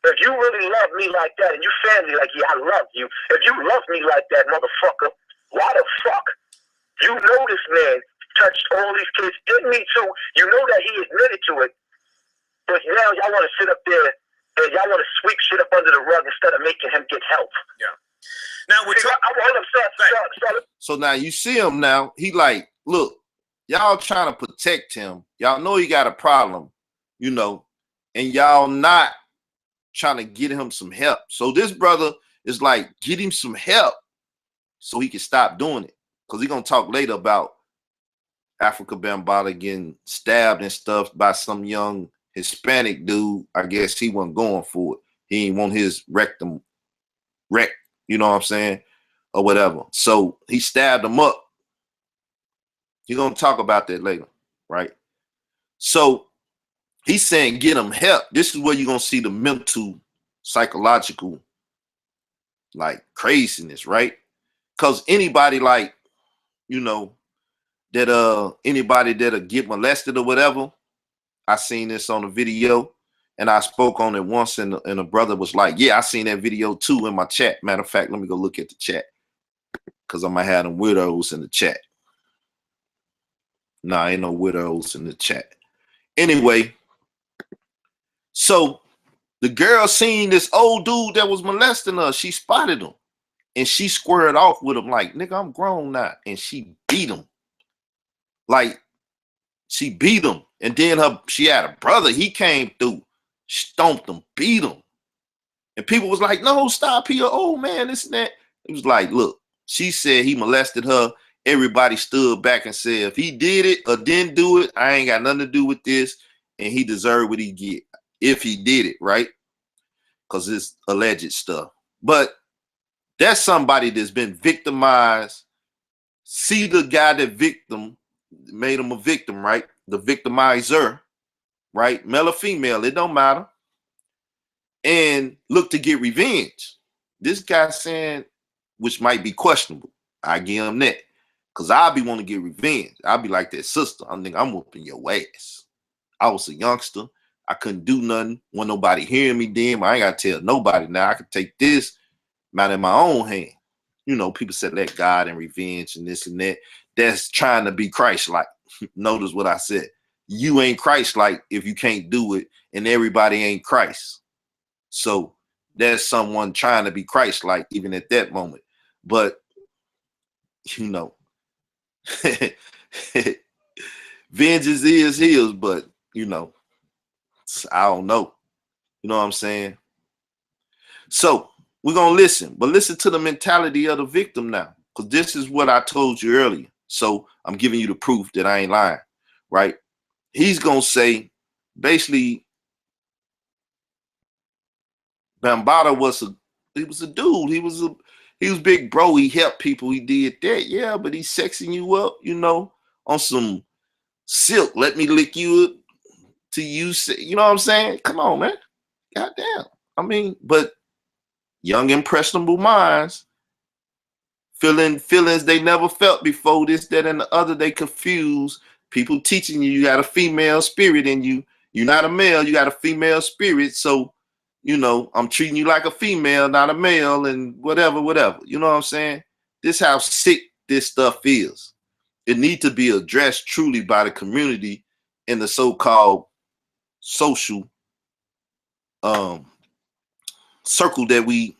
If you really love me like that and you family like, yeah, I love you. If you love me like that, motherfucker, why the fuck? You know this man touched all these kids and me too. You know that he admitted to it. But now y'all want to sit up there and y'all want to sweep shit up under the rug instead of making him get help. Yeah. Now we're talking. So now you see him now. He like, look, y'all trying to protect him. Y'all know he got a problem, and y'all not trying to get him some help. So this brother is like, get him some help so he can stop doing it. Because he's going to talk later about Afrika Bambaataa getting stabbed and stuff by some young Hispanic dude. I guess he wasn't going for it. He didn't want his rectum wrecked, you know what I'm saying? Or whatever. So he stabbed him up. He's going to talk about that later, right? So he's saying get him help. This is where you're going to see the mental, psychological, like craziness, right? Because anybody like, that anybody that'll get molested or whatever, I seen this on a video, And I spoke on it once, and a brother was like, yeah, I seen that video too in my chat. Matter of fact, let me go look at the chat, because I might have them widows in the chat. Nah, ain't no widows in the chat. Anyway, so the girl seen this old dude that was molesting her. She spotted him, and she squared off with him like, nigga, I'm grown now. And she beat him. Like, she beat him. And then she had a brother. He came through, stomped him, beat him. And people was like, no, stop here. Oh, man, this and that. It was like, look, she said he molested her. Everybody stood back and said, if he did it or didn't do it, I ain't got nothing to do with this. And he deserved what he get if he did it, right? Because it's alleged stuff. But that's somebody that's been victimized. See the guy that made him a victim, right? The victimizer, right? Male or female, it don't matter. And look to get revenge. This guy saying, which might be questionable, I give him that. Because I'll be wanting to get revenge. I'll be like that sister. I'm thinking, I'm whooping your ass. I was a youngster. I couldn't do nothing. Wasn't nobody hearing me then. I ain't got to tell nobody now. I could take this matter in my own hand. You know, people said let God and revenge and this and that. That's trying to be Christ-like. Notice what I said. You ain't Christ-like if you can't do it, and everybody ain't Christ. So there's someone trying to be Christ-like even at that moment. But, you know, vengeance is his, but, you know, I don't know. You know what I'm saying? So we're going to listen, but listen to the mentality of the victim now, because this is what I told you earlier. So I'm giving you the proof that I ain't lying, right? He's going to say, basically, Bambaataa was a dude. He was big bro. He helped people. He did that. Yeah, but he's sexing you up, you know, on some silk. Let me lick you up to you. You know what I'm saying? Come on, man. Goddamn. I mean, but young impressionable minds feeling feelings they never felt before, this, that, and the other. They confuse people teaching you got a female spirit in you. You're not a male. You got a female spirit. So, you know, I'm treating you like a female, not a male, and whatever. You know what I'm saying? This how sick this stuff is. It needs to be addressed truly by the community in the so-called social circle that we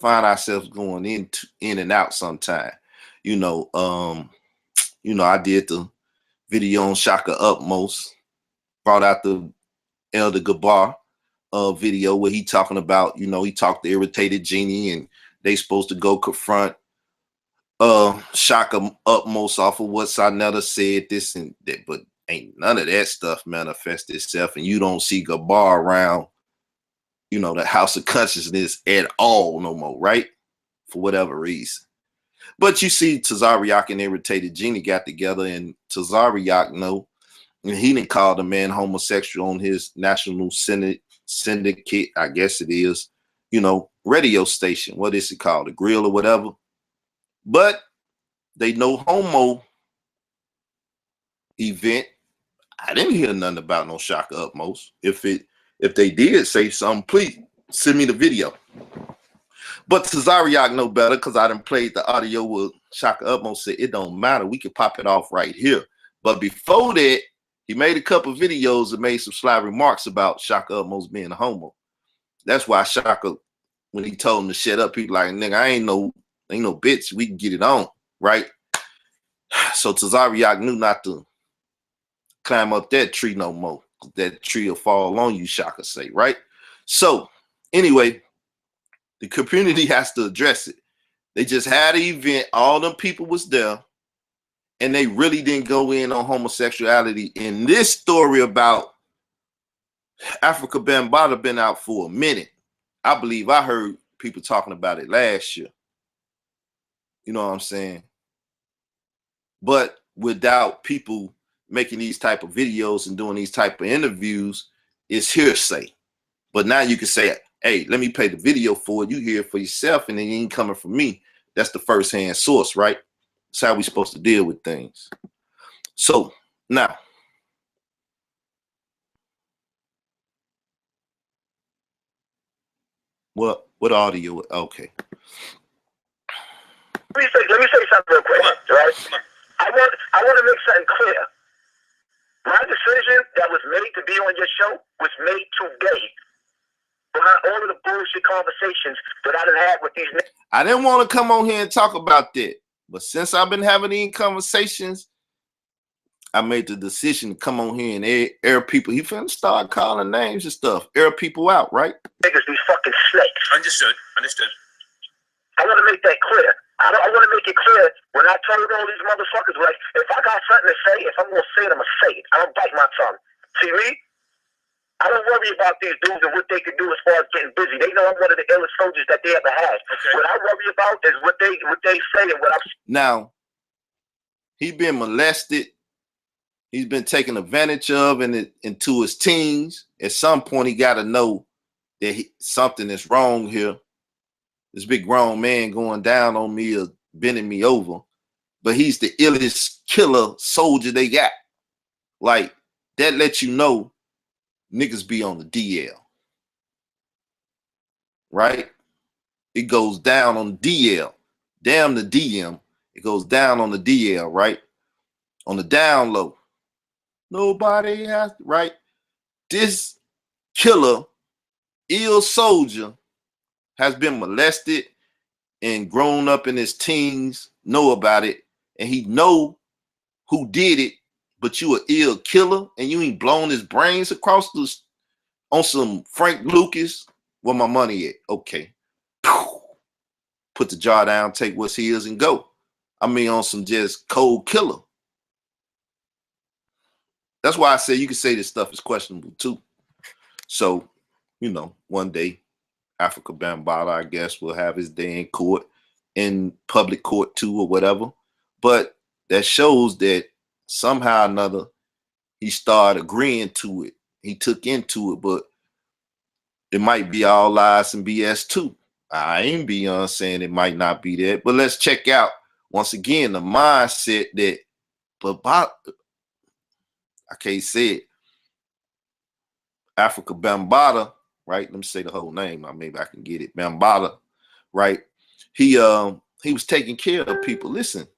find ourselves going in and out sometime. You know, I did the video on Shaka Utmost, brought out the Elder Gabar video where he talking about, you know, he talked to Irritated Genie and they supposed to go confront Shaka Utmost off of what Sarnetta said, this and that, but ain't none of that stuff manifest itself, and you don't see Gabar around, you know, the House of Consciousness at all no more, right? For whatever reason. But you see Tazariak and Irritated Genie got together, and Tazariak and he didn't call the man homosexual on his national syndicate, I guess it is, you know, radio station. What is it called? The Grill or whatever. But they no homo event. I didn't hear nothing about no Shaka Utmost. If they did say something, please send me the video. But Tazariak know better, because I done played the audio with Shaka Utmost said it don't matter. We can pop it off right here. But before that, he made a couple of videos and made some sly remarks about Shaka Utmost being a homo. That's why Shaka, when he told him to shut up, he like, nigga, ain't no bitch. We can get it on, right? So Tazariak knew not to climb up that tree no more. That tree will fall on you, Shaka say, right? So anyway, the community has to address it. They just had an event. All them people was there, and they really didn't go in on homosexuality. In this story about Afrika Bambaataa been out for a minute. I believe I heard people talking about it last year. You know what I'm saying? But without people making these type of videos and doing these type of interviews, it's hearsay. But now you can say, hey, let me play the video for it. You hear it for yourself, and then it ain't coming from me. That's the first-hand source, right? That's how we're supposed to deal with things. So now, What audio? Okay. Let me say something real quick, right? I want to make something clear. My decision that was made to be on your show was made today. Behind all of the bullshit conversations that I done had with these niggas. I didn't want to come on here and talk about that, but since I've been having these conversations, I made the decision to come on here and air people. He finna start calling names and stuff. Air people out, right? Niggas, these fucking snakes. Understood. I want to make that clear. I want to make it clear when I told all these motherfuckers, like, if I got something to say, if I'm going to say it, I'm going to say it. I don't bite my tongue. See me? I don't worry about these dudes and what they can do as far as getting busy. They know I'm one of the illest soldiers that they ever had. Okay. What I worry about is what they say and what I'm... Now, he been molested. He's been taken advantage of into his teens. At some point, he got to know that something is wrong here. This big grown man going down on me or bending me over. But he's the illest killer soldier they got. Like, that lets you know niggas be on the DL. Right? It goes down on the DL. Damn the DM. It goes down on the DL, right? On the down low. Nobody has, right? This killer, ill soldier has been molested and grown up in his teens, know about it, and he know who did it, but you an ill killer and you ain't blown his brains across the on some Frank Lucas. Where my money at? Okay. Put the jaw down, take what's his and go. I mean, on some just cold killer. That's why I say you can say this stuff is questionable too. So, you know, one day, Afrika Bambaataa, I guess, will have his day in court, in public court too, or whatever. But that shows that somehow or another, he started agreeing to it. He took into it, but it might be all lies and BS too. I ain't beyond saying it might not be that, but let's check out once again the mindset that, but I can't say it. Afrika Bambaataa, right? Let me say the whole name. Maybe I can get it. Bambaataa, right? He was taking care of people. Listen.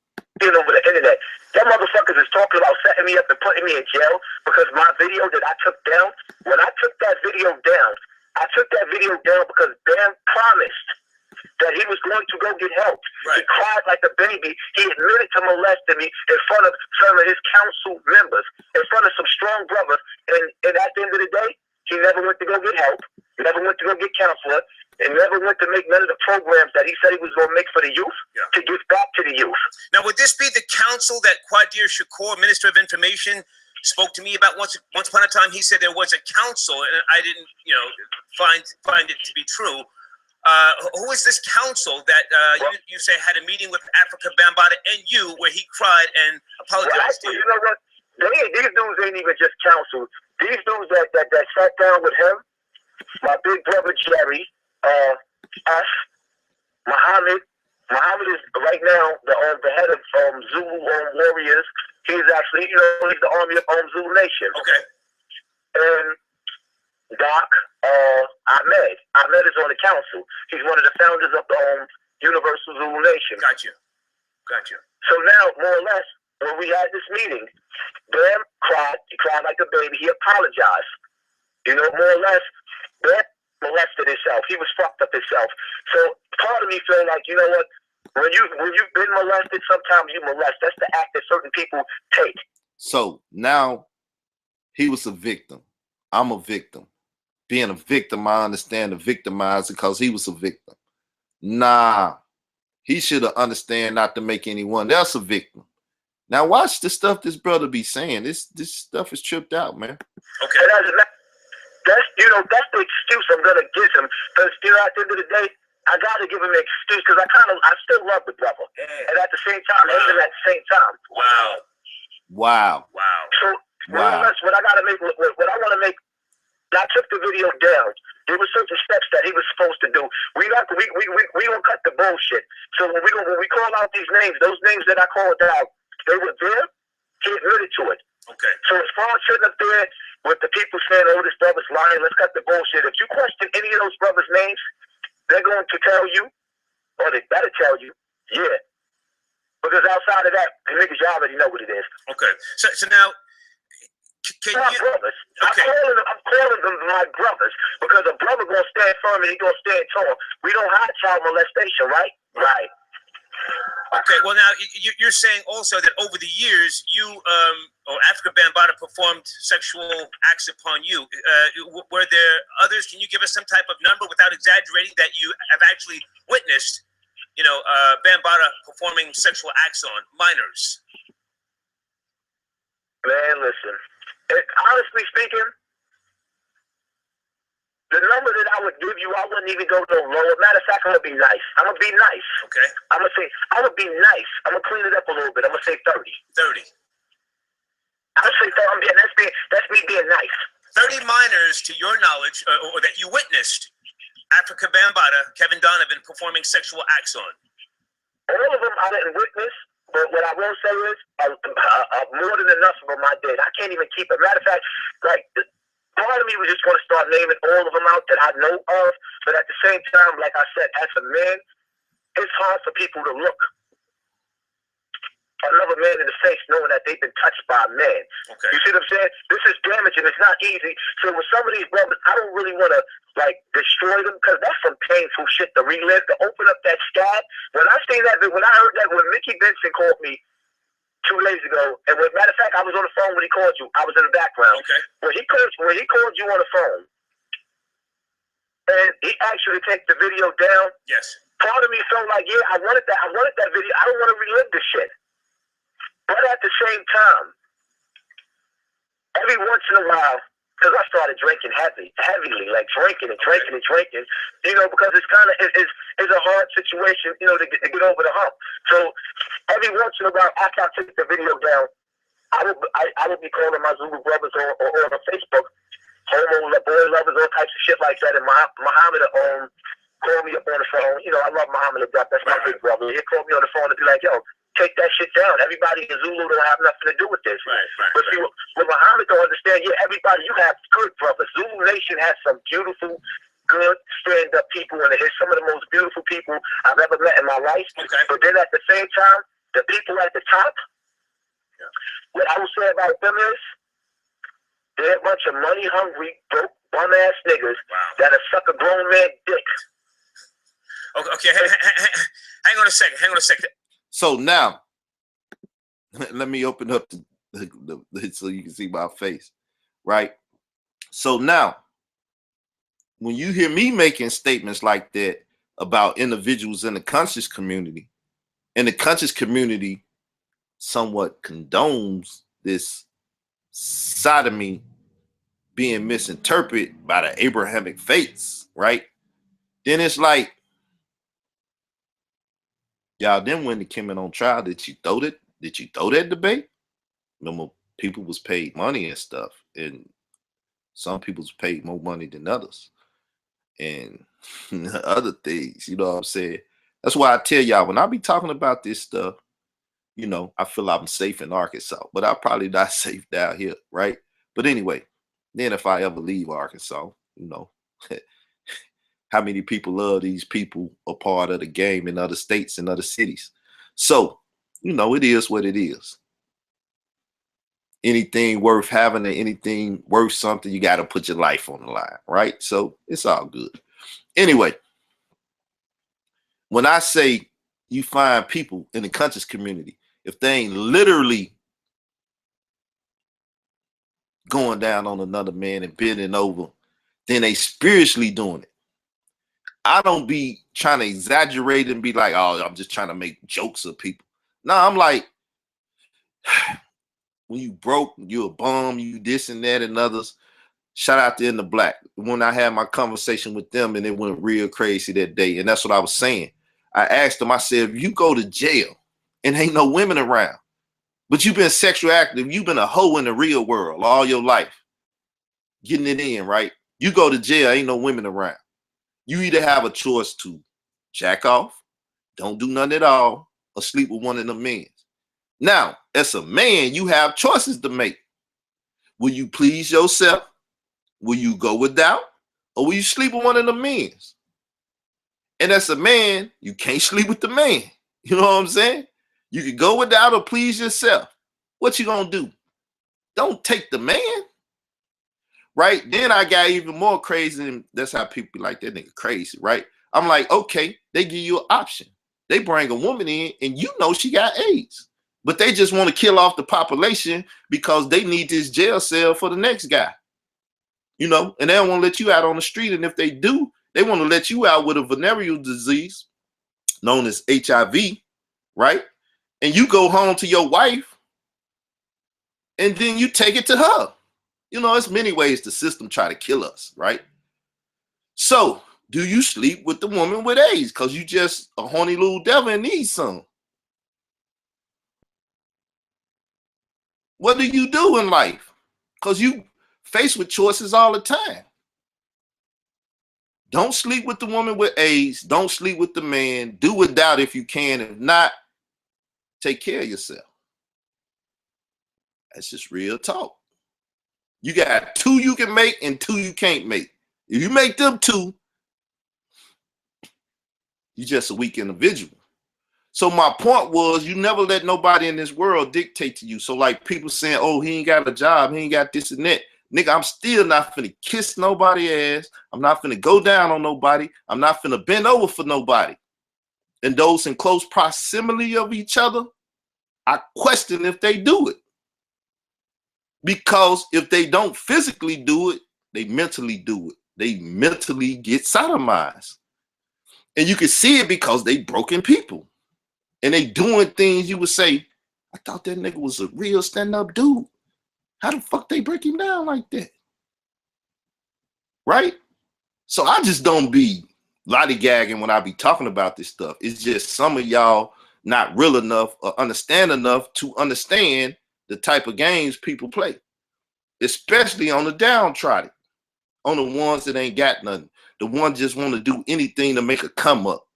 Over the internet. That motherfuckers is talking about setting me up and putting me in jail because my video that I took down, when I took that video down, I took that video down because Dan promised that he was going to go get help. Right. He cried like a baby. He admitted to molesting me in front of some of his council members, in front of some strong brothers. And at the end of the day, he never went to go get help. He never went to go get counselor. And never went to make none of the programs that he said he was going to make for the youth to give back to the youth. Now, would this be the council that Qadir Shakur, Minister of Information, spoke to me about once upon a time? He said there was a council, and I didn't, find it to be true. Who is this council that you say had a meeting with Afrika Bambaataa and you, where he cried and apologized to you? You know what? These dudes ain't even just council. These dudes that sat down with him, my big brother Jerry, us, Muhammad is right now the head of Zulu Warriors. He's actually, he's the army of Zulu Nation. Okay. And Doc, Ahmed is on the council. He's one of the founders of the Universal Zulu Nation. Gotcha. So now, more or less, when we had this meeting, Bam cried. He cried like a baby. He apologized. More or less, Bam molested himself. He was fucked up himself. So part of me feeling like, you know what? When you've been molested, sometimes you molest. That's the act that certain people take. So now he was a victim. I'm a victim. Being a victim, I understand the victimizer because he was a victim. Nah, he should have understand not to make anyone else a victim. Now watch the stuff this brother be saying. This stuff is tripped out, man. Okay. That's the excuse I'm gonna give him. Because at the end of the day, I gotta give him an excuse because I still love the brother. And at the same time, hate him at the same time. Wow. So what I gotta make, what I want to make. I took the video down. There were certain steps that he was supposed to do. We don't cut the bullshit. So when we call out these names, those names that I called out, they were there. He admitted to it. Okay. So as far as sitting up there with the people saying, "Oh, this brother's lying," let's cut the bullshit. If you question any of those brothers' names, they're going to tell you, or they better tell you, yeah. Because outside of that, the niggas, you already know what it is. Okay. So now, can my you... brothers. Okay. I'm calling them my brothers because a brother gonna stand firm and he gonna stand tall. We don't hide child molestation, right? Right. Okay. Well, now you're saying also that over the years, you or Afrika Bambaataa performed sexual acts upon you. Were there others? Can you give us some type of number without exaggerating that you have actually witnessed? You know, Bambaataa performing sexual acts on minors. Man, listen. Honestly speaking, the number that I would give you, I wouldn't even go no lower. Matter of fact, I'm gonna be nice. I'm gonna be nice. Okay. I'm gonna be nice. I'm gonna clean it up a little bit. I'm gonna say 30. 30. I'm gonna say 30. That's me being nice. 30 minors, to your knowledge, or that you witnessed Afrika Bambaataa, Kevin Donovan, performing sexual acts on. All of them I didn't witness. But what I will say is, more than enough of them I did. I can't even keep it. Matter of fact, like, part of me was just going to start naming all of them out that I know of. But at the same time, like I said, as a man, it's hard for people to look another man in the face knowing that they've been touched by a man. Okay. You see what I'm saying? This is damaging. It's not easy. So with some of these brothers, I don't really want to, like, destroy them because that's some painful shit to relive, to open up that scab. When I seen that, when I heard that, when Mickey Benson called me 2 days ago, and matter of fact, I was on the phone when he called you. I was in the background. Okay. When he called you on the phone, and he asked you to take the video down. Yes. Part of me felt like, yeah, I wanted that video. I don't want to relive this shit. But at the same time, every once in a while, because I started drinking heavily, like drinking, you know, because it's kind of it's a hard situation, you know, to get over the hump. So every once in a while, after I took the video down, I would be calling my Zulu brothers or on Facebook, homo boy lovers, all types of shit like that. And Muhammad called me up on the phone. You know, I love Muhammad to death. That's my big brother. He'd call me on the phone and be like, yo, take that shit down. Everybody in Zulu don't have nothing to do with this. But see, what Muhammad don't understand, yeah, everybody, you have good brothers. Zulu Nation has some beautiful, good, stand-up people, and it's some of the most beautiful people I've ever met in my life. Okay. But then at the same time, the people at the top, what I will say about them is, they're a bunch of money-hungry, broke, bum-ass niggas that'll suck a grown man dick. Okay, hang on a second. So now, let me open up the so you can see my face, right? So now, when you hear me making statements like that about individuals in the conscious community, and the conscious community somewhat condones this sodomy being misinterpreted by the Abrahamic faiths, right? Then it's like, y'all, then when it came in on trial, did you throw that debate? Remember, people was paid money and stuff, and some people was paid more money than others, and other things, you know what I'm saying? That's why I tell y'all, when I be talking about this stuff, you know, I feel I'm safe in Arkansas, but I'm probably not safe down here, right? But anyway, then if I ever leave Arkansas, you know, how many people love these people a part of the game in other states and other cities? So, you know, it is what it is. Anything worth having or anything worth something, you got to put your life on the line, right? So it's all good. Anyway, when I say you find people in the conscious community, if they ain't literally going down on another man and bending over, then they spiritually doing it. I don't be trying to exaggerate and be like, oh, I'm just trying to make jokes of people. No, I'm like, when you broke, you a bum, you this and that and others. Shout out to In the Black. When I had my conversation with them and it went real crazy that day, and that's what I was saying. I asked them, I said, if you go to jail and ain't no women around, but you've been sexual active, you've been a hoe in the real world all your life, getting it in, right? You go to jail, ain't no women around. You either have a choice to jack off, don't do nothing at all, or sleep with one of the men. Now, as a man, you have choices to make. Will you please yourself? Will you go without? Or will you sleep with one of the men? And as a man, you can't sleep with the man. You know what I'm saying? You can go without or please yourself. What you gonna do? Don't take the man. Right? Then I got even more crazy, and that's how people be like, that nigga crazy, right? I'm like, okay, they give you an option. They bring a woman in, and you know she got AIDS. But they just want to kill off the population because they need this jail cell for the next guy. You know, and they don't want to let you out on the street. And if they do, they want to let you out with a venereal disease known as HIV, right? And you go home to your wife, and then you take it to her. You know, it's many ways the system try to kill us, right? So, do you sleep with the woman with AIDS because you just a horny little devil and need some? What do you do in life? Because you faced with choices all the time. Don't sleep with the woman with AIDS. Don't sleep with the man. Do without if you can. If not, take care of yourself. That's just real talk. You got 2 you can make and 2 you can't make. If you make them 2, you're just a weak individual. So my point was, you never let nobody in this world dictate to you. So like people saying, oh, he ain't got a job, he ain't got this and that. Nigga, I'm still not finna kiss nobody ass. I'm not finna go down on nobody. I'm not finna bend over for nobody. And those in close proximity of each other, I question if they do it. Because if they don't physically do it, they mentally do it. They mentally get sodomized. And you can see it because they broken people. And they doing things you would say, I thought that nigga was a real stand-up dude. How the fuck they break him down like that? Right? So I just don't be lollygagging when I be talking about this stuff. It's just some of y'all not real enough or understand enough to understand the type of games people play. Especially on the downtrodden. On the ones that ain't got nothing. The ones just want to do anything to make a come up.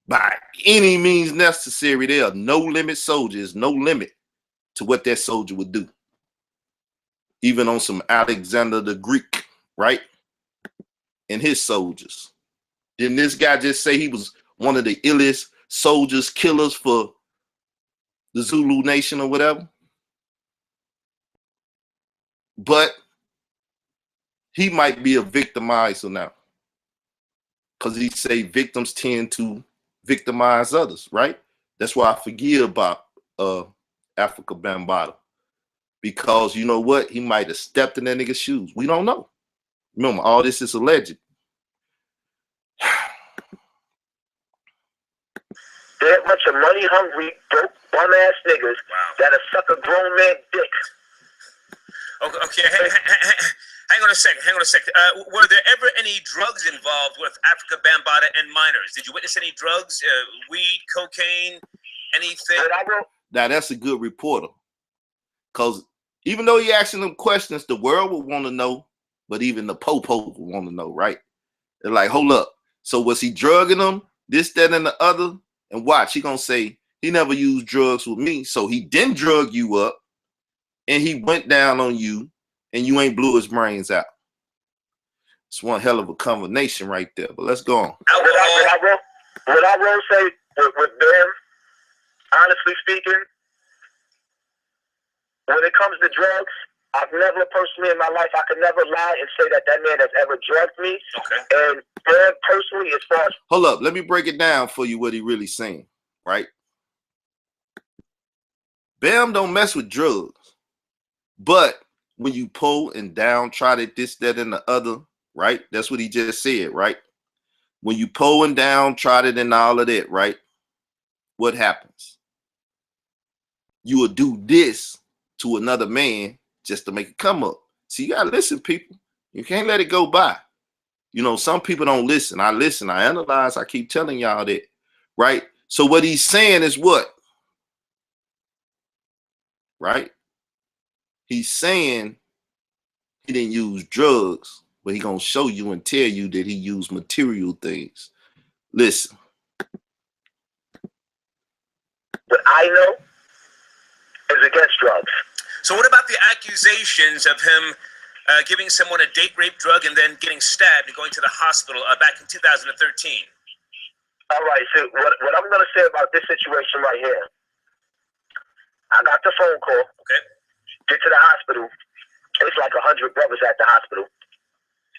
By any means necessary, there are no limit soldiers, no limit to what that soldier would do. Even on some Alexander the Greek, right? And his soldiers. Didn't this guy just say he was one of the illest soldiers, killers for the Zulu nation or whatever? But he might be a victimizer now. Because he say victims tend to victimize others, right? That's why I forgive about Afrika Bambaataa. Because you know what? He might have stepped in that nigga's shoes. We don't know. Remember, all this is alleged. They're a bunch of money-hungry, broke, bum-ass niggas that'll suck a grown man dick. Okay. Hang on a second. Were there ever any drugs involved with Afrika Bambaataa and minors? Did you witness any drugs, weed, cocaine, anything? Now, that's a good reporter. Because even though he asking them questions, the world would want to know, but even the po-po would want to know, right? They're like, hold up. So was he drugging them, this, that, and the other? And watch, he going to say, he never used drugs with me. So he didn't drug you up, and he went down on you, and you ain't blew his brains out. It's one hell of a combination right there. But let's go on. What I will say with them, honestly speaking, when it comes to drugs, I've never personally in my life, I could never lie and say that that man has ever drugged me. Okay. And Bam personally, as far as... Hold up. Let me break it down for you what he really saying, right? Bam don't mess with drugs. But when you pull and downtrodden this, that, and the other, right? That's what he just said, right? When you pull and downtrodden and all of that, right? What happens? You will do this to another man just to make it come up. See, you gotta listen, people. You can't let it go by. You know, some people don't listen. I listen, I analyze, I keep telling y'all that, right? So what he's saying is what? Right? He's saying he didn't use drugs, but he gonna show you and tell you that he used material things. Listen. What I know is against drugs. So what about the accusations of him giving someone a date rape drug and then getting stabbed and going to the hospital back in 2013. All right, so what I'm going to say about this situation right here, I got the phone call. Okay. Get to the hospital. It's like 100 brothers at the hospital.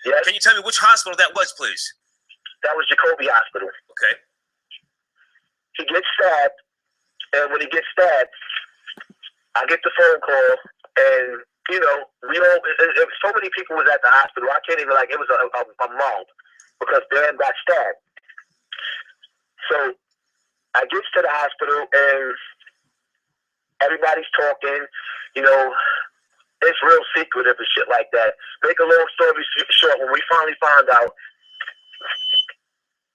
Yes? Can you tell me which hospital that was, please? That was Jacoby Hospital. Okay. He gets stabbed, and when he gets stabbed, I get the phone call, and, you know, so many people was at the hospital, I can't even, like, it was a mob, because Dan got stabbed. So, I get to the hospital, and everybody's talking, you know, it's real secretive and shit like that. Make a long story short, when we finally found out,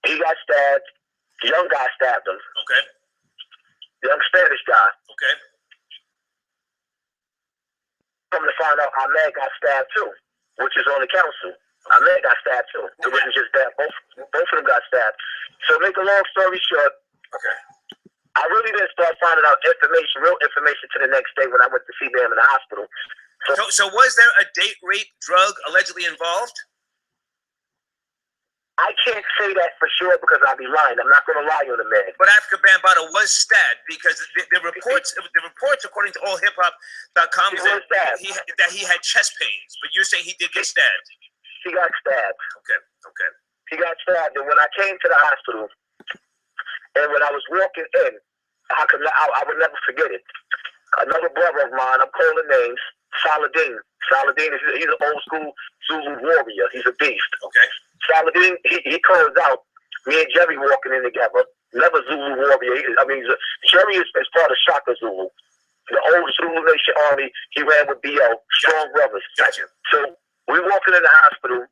he got stabbed, the young guy stabbed him. Okay. The young Spanish guy. Okay. Come to find out, Ahmed got stabbed too, which is on the council. Ahmed got stabbed too. It wasn't just that. Both of them got stabbed. So make a long story short, okay, I really didn't start finding out information, real information, to the next day when I went to see them in the hospital. So was there a date rape drug allegedly involved? I can't say that for sure because I'll be lying. I'm not going to lie on the man. But Afrika Bambaataa was stabbed because the reports according to allhiphop.com that he had chest pains. But you're saying he did get stabbed. He got stabbed. Okay. Okay. He got stabbed, and when I came to the hospital, and when I was walking in, I would never forget it. Another brother of mine, I'm calling names, Saladin. Saladin, he's an old school Zulu warrior. He's a beast. Okay. Saladin, he calls out, me and Jerry walking in together. Never Zulu warrior. Jerry is part of Shaka Zulu. The old Zulu Nation Army, he ran with B.O. Strong brothers. Gotcha. So we walking in the hospital,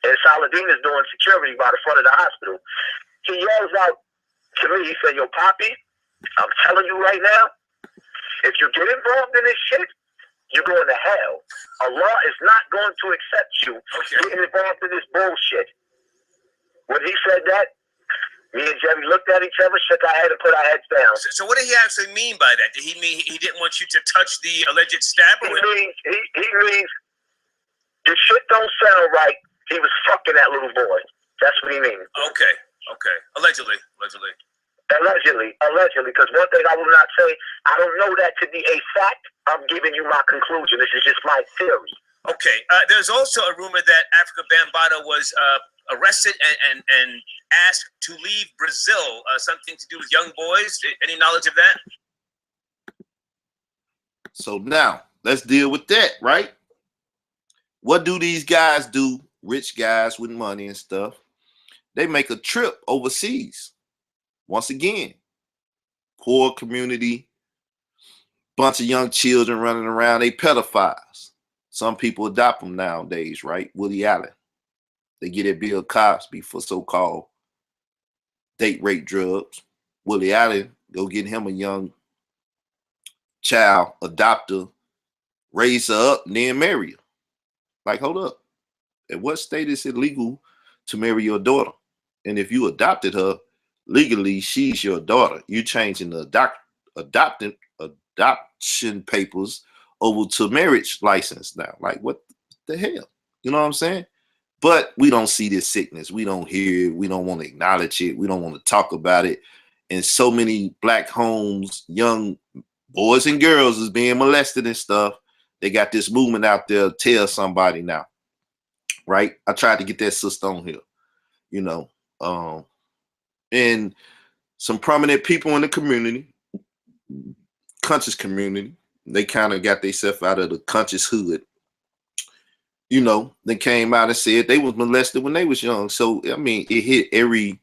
and Saladin is doing security by the front of the hospital. He yells out to me, he said, "Yo, Poppy, I'm telling you right now, if you get involved in this shit, you're going to hell. Allah is not going to accept you getting involved in this bullshit." When he said that, me and Jerry looked at each other, shook our head, and put our heads down. So what did he actually mean by that? Did he mean he didn't want you to touch the alleged stabber? He means your shit don't sound right. He was fucking that little boy. That's what he means. Okay. Okay. Allegedly. Allegedly, because one thing I will not say, I don't know that to be a fact. I'm giving you my conclusion. This is just my theory. Okay. There's also a rumor that Afrika Bambaataa was arrested and asked to leave Brazil. Something to do with young boys. Any knowledge of that? So now let's deal with that, right? What do these guys do? Rich guys with money and stuff. They make a trip overseas. Once again, poor community, bunch of young children running around. They pedophiles. Some people adopt them nowadays, right? Woody Allen. They get at Bill Cosby for so-called date rape drugs. Woody Allen, go get him a young child, adopt her, raise her up, and then marry her. Like, hold up. At what state is it legal to marry your daughter? And if you adopted her, legally, she's your daughter. You changing the adoption papers over to marriage license now. Like, what the hell? You know what I'm saying? But we don't see this sickness. We don't hear it. We don't want to acknowledge it. We don't want to talk about it. And so many black homes, young boys and girls is being molested and stuff. They got this movement out there, tell somebody now. Right? I tried to get that sister on here, you know. And some prominent people in the community, conscious community, they kind of got themselves out of the conscious hood. You know, they came out and said they was molested when they was young. So, I mean, it hit every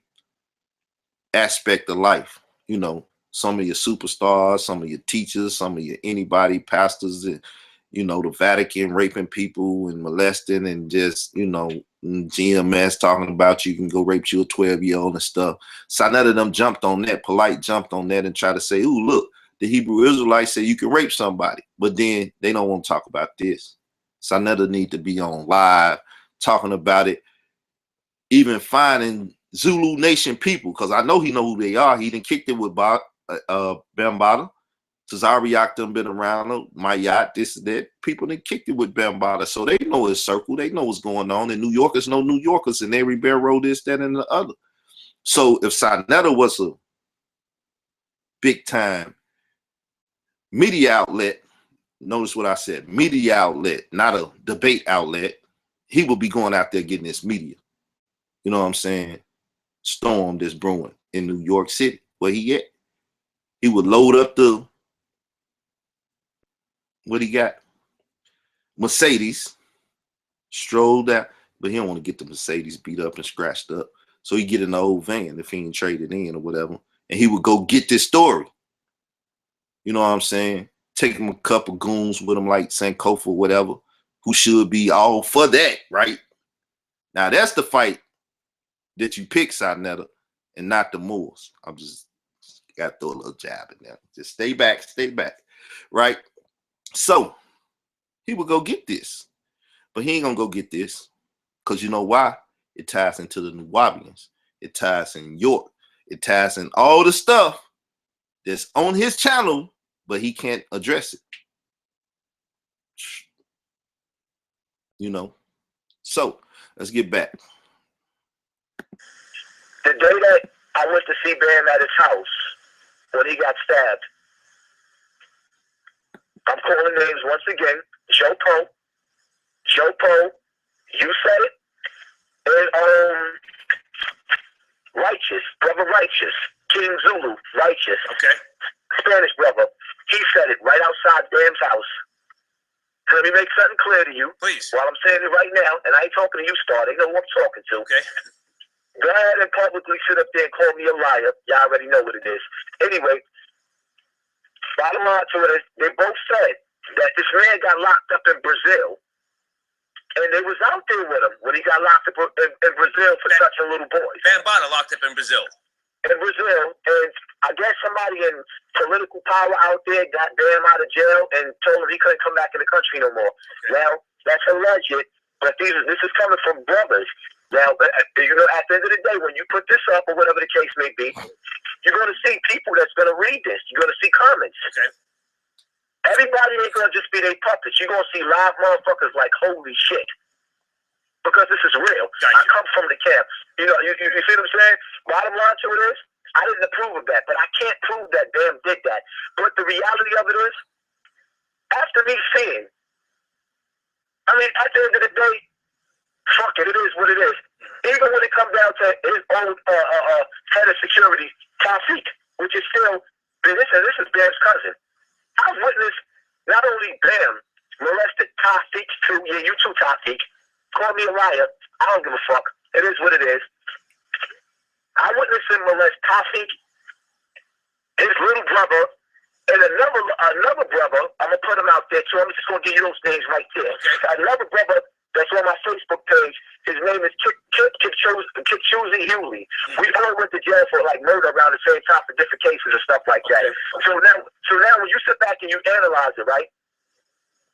aspect of life. You know, some of your superstars, some of your teachers, some of your anybody, pastors, and, you know, the Vatican raping people and molesting and just, you know, GMS talking about you can go rape you a 12-year-old and stuff. So none of them jumped on that, polite jumped on that and tried to say, "Ooh, look, the Hebrew Israelites say you can rape somebody," but then they don't want to talk about this. So another need to be on live talking about it, even finding Zulu Nation people, because I know he know who they are. He done kicked it with Bambaataa. Cesariak done been around, my yacht, this and that. People that kicked it with Bambaataa, so they know his circle. They know what's going on. And New Yorkers know New Yorkers, and every Ribeiro this, that, and the other. So if Sarnetta was a big time media outlet, notice what I said, media outlet, not a debate outlet, he would be going out there getting his media. You know what I'm saying? Storm this brewing in New York City. Where he at? He would load up the, what he got? Mercedes, strolled out, but he don't want to get the Mercedes beat up and scratched up. So he get in the old van if he ain't traded in or whatever. And he would go get this story. You know what I'm saying? Take him a couple goons with him like Sankofa or whatever, who should be all for that, right? Now that's the fight that you pick, Sarnetta, and not the Moors. I'm just got to throw a little jab in there. Just stay back, right? So he would go get this, but he ain't gonna go get this because you know why? It ties into the Nuwabians. It ties in York. It ties in all the stuff that's on his channel, but he can't address it. You know. So let's get back. The day that I went to see Bam at his house when he got stabbed, I'm calling names once again. Joe Poe, you said it, and Righteous, brother Righteous, King Zulu, Righteous, okay, Spanish brother. He said it right outside Bam's house. So let me make something clear to you. Please. While I'm saying it right now, and I ain't talking to you, Star. They know who I'm talking to. Okay. Go ahead and publicly sit up there and call me a liar. Y'all already know what it is. Anyway, bottom line to it is, they both said that this man got locked up in Brazil, and they was out there with him when he got locked up in Brazil for touching little boys. Bambaataa locked up in Brazil. In Brazil, and I guess somebody in political power out there got Bam out of jail and told him he couldn't come back in the country no more. Okay. Now, that's alleged, but this is coming from brothers. Now, you know, at the end of the day, when you put this up or whatever the case may be, you're going to see people that's going to read this. You're going to see comments. Okay. Everybody ain't going to just be their puppets. You're going to see live motherfuckers like, holy shit. Because this is real. Gotcha. I come from the camp. You know, you see what I'm saying? Bottom line to it is, I didn't approve of that, but I can't prove that Bam did that. But the reality of it is, after me seeing, I mean, at the end of the day, fuck it, it is what it is. Even when it comes down to his own head of security, Tafik, which is still, this is Bam's cousin. I've witnessed not only Bam molested Tafik too, yeah, you too, Tafik. Call me a liar. I don't give a fuck. It is what it is. I witnessed him molest Tafik, his little brother, and another brother. I'm gonna put him out there too. I'm just gonna give you those names right there. Okay. Another brother that's on my Facebook page. His name is Kipchoge Hewley. We all went to jail for like murder around the same time for different cases and stuff like that. Okay. So now when you sit back and you analyze it, right?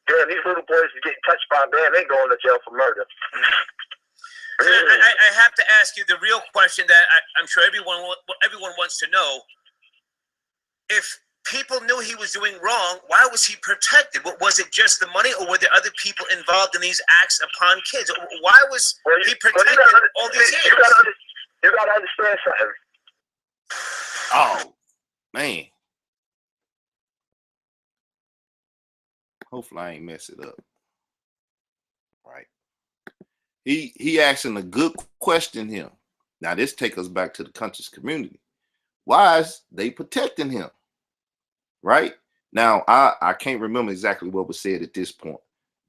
Damn, these little boys are getting touched by Bam. They going to jail for murder. I have to ask you the real question that I'm sure everyone wants to know. If people knew he was doing wrong, why was he protected? Was it just the money, or were there other people involved in these acts upon kids? Why was he protected all these years? You got to understand something. Oh, man. Hopefully I ain't mess it up. Right. He asking a good question here. Now this take us back to the conscious community. Why is they protecting him? Right? Now I can't remember exactly what was said at this point,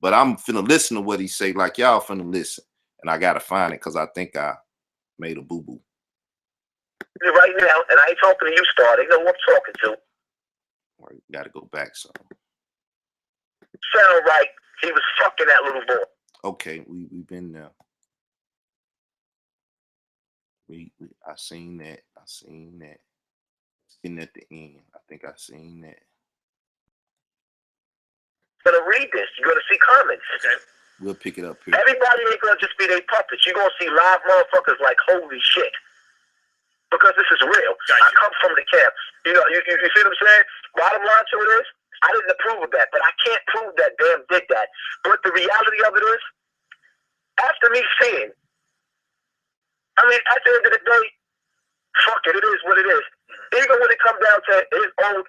but I'm finna listen to what he say, like y'all finna listen. And I gotta find it because I think I made a boo-boo. Right now, and I ain't talking to you, Star. They know who I'm talking to. Right, gotta go back some. Sound right. He was fucking that little boy. Okay, we've been there. I seen that. And at the end, I think I seen that. You're gonna read this. You're gonna see comments. Okay. We'll pick it up here. Everybody ain't gonna just be their puppets. You're gonna see live motherfuckers like, holy shit. because this is real. Gotcha. I come from the camp. You know, you see what I'm saying? Bottom line to it is, I didn't approve of that, but I can't prove that Bam did that. But the reality of it is, after me seeing, I mean, at the end of the day, fuck it, it is what it is. Even when it comes down to his own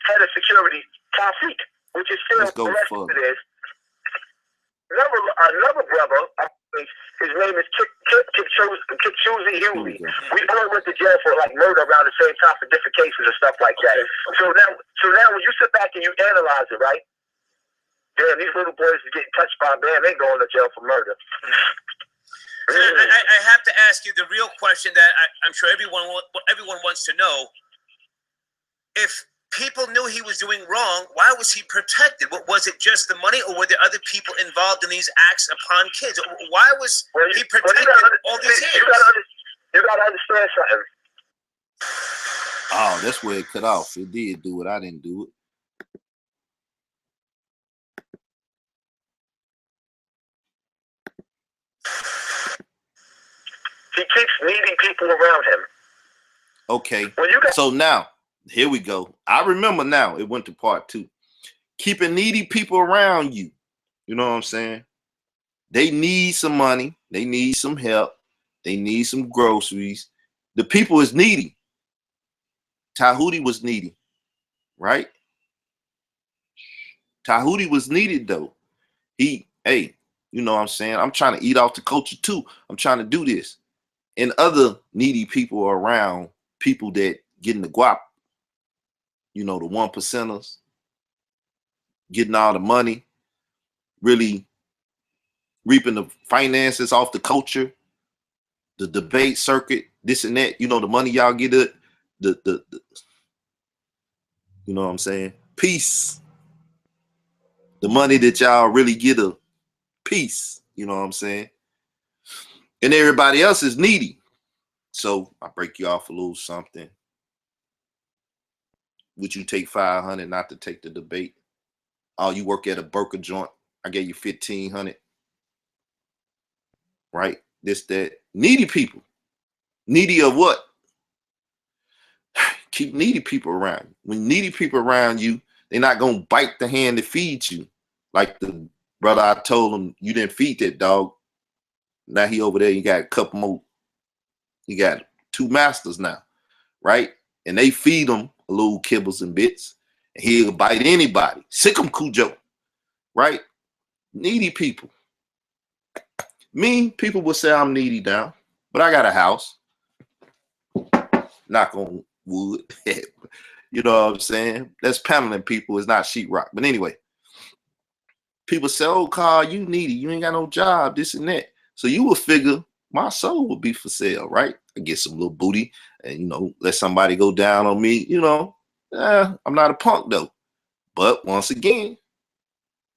head of security, Tafik, which is still the rest of it is. Another brother, his name is Kipchoge Hewley. We all went to jail for like murder around the same time for different cases and stuff like that. So now when you sit back and you analyze it, right? Damn, these little boys are getting touched by a man, they going to jail for murder. I have to ask you the real question that I'm sure everyone wants to know. If people knew he was doing wrong, why was he protected? Was it just the money, or were there other people involved in these acts upon kids? Why was he protected all these years? You gotta understand something. Oh, that's where it cut off. It did do it. I didn't do it. He keeps needy people around him. Okay. So now, here we go. I remember now. It went to part 2. Keeping needy people around you. You know what I'm saying? They need some money. They need some help. They need some groceries. The people is needy. Tahuti was needy. Right? Tahuti was needed though. Hey, you know what I'm saying? I'm trying to eat off the culture too. I'm trying to do this. And other needy people are around people that getting the guap. You know, the 1%ers, getting all the money, really reaping the finances off the culture, the debate circuit, this and that. You know, the money y'all get it, the you know what I'm saying? Peace. The money that y'all really get a peace. You know what I'm saying? And everybody else is needy. So I break you off a little something. Would you take 500 not to take the debate? Oh, you work at a burger joint. I gave you 1,500. Right? This, that. Needy people. Needy of what? Keep needy people around you. When needy people around you, they're not going to bite the hand that feeds you. Like the brother I told him, you didn't feed that dog. Now he over there, you got a couple more. You got 2 masters now. Right? And they feed him a little kibbles and bits. And he'll bite anybody. Sick him, Cujo. Right? Needy people. Me, people will say I'm needy now. But I got a house. Knock on wood. You know what I'm saying? That's paneling people. It's not sheetrock. But anyway. People say, oh, Carl, you needy. You ain't got no job, this and that. So you will figure my soul will be for sale, right? I get some little booty and, you know, let somebody go down on me. You know, I'm not a punk, though. But once again,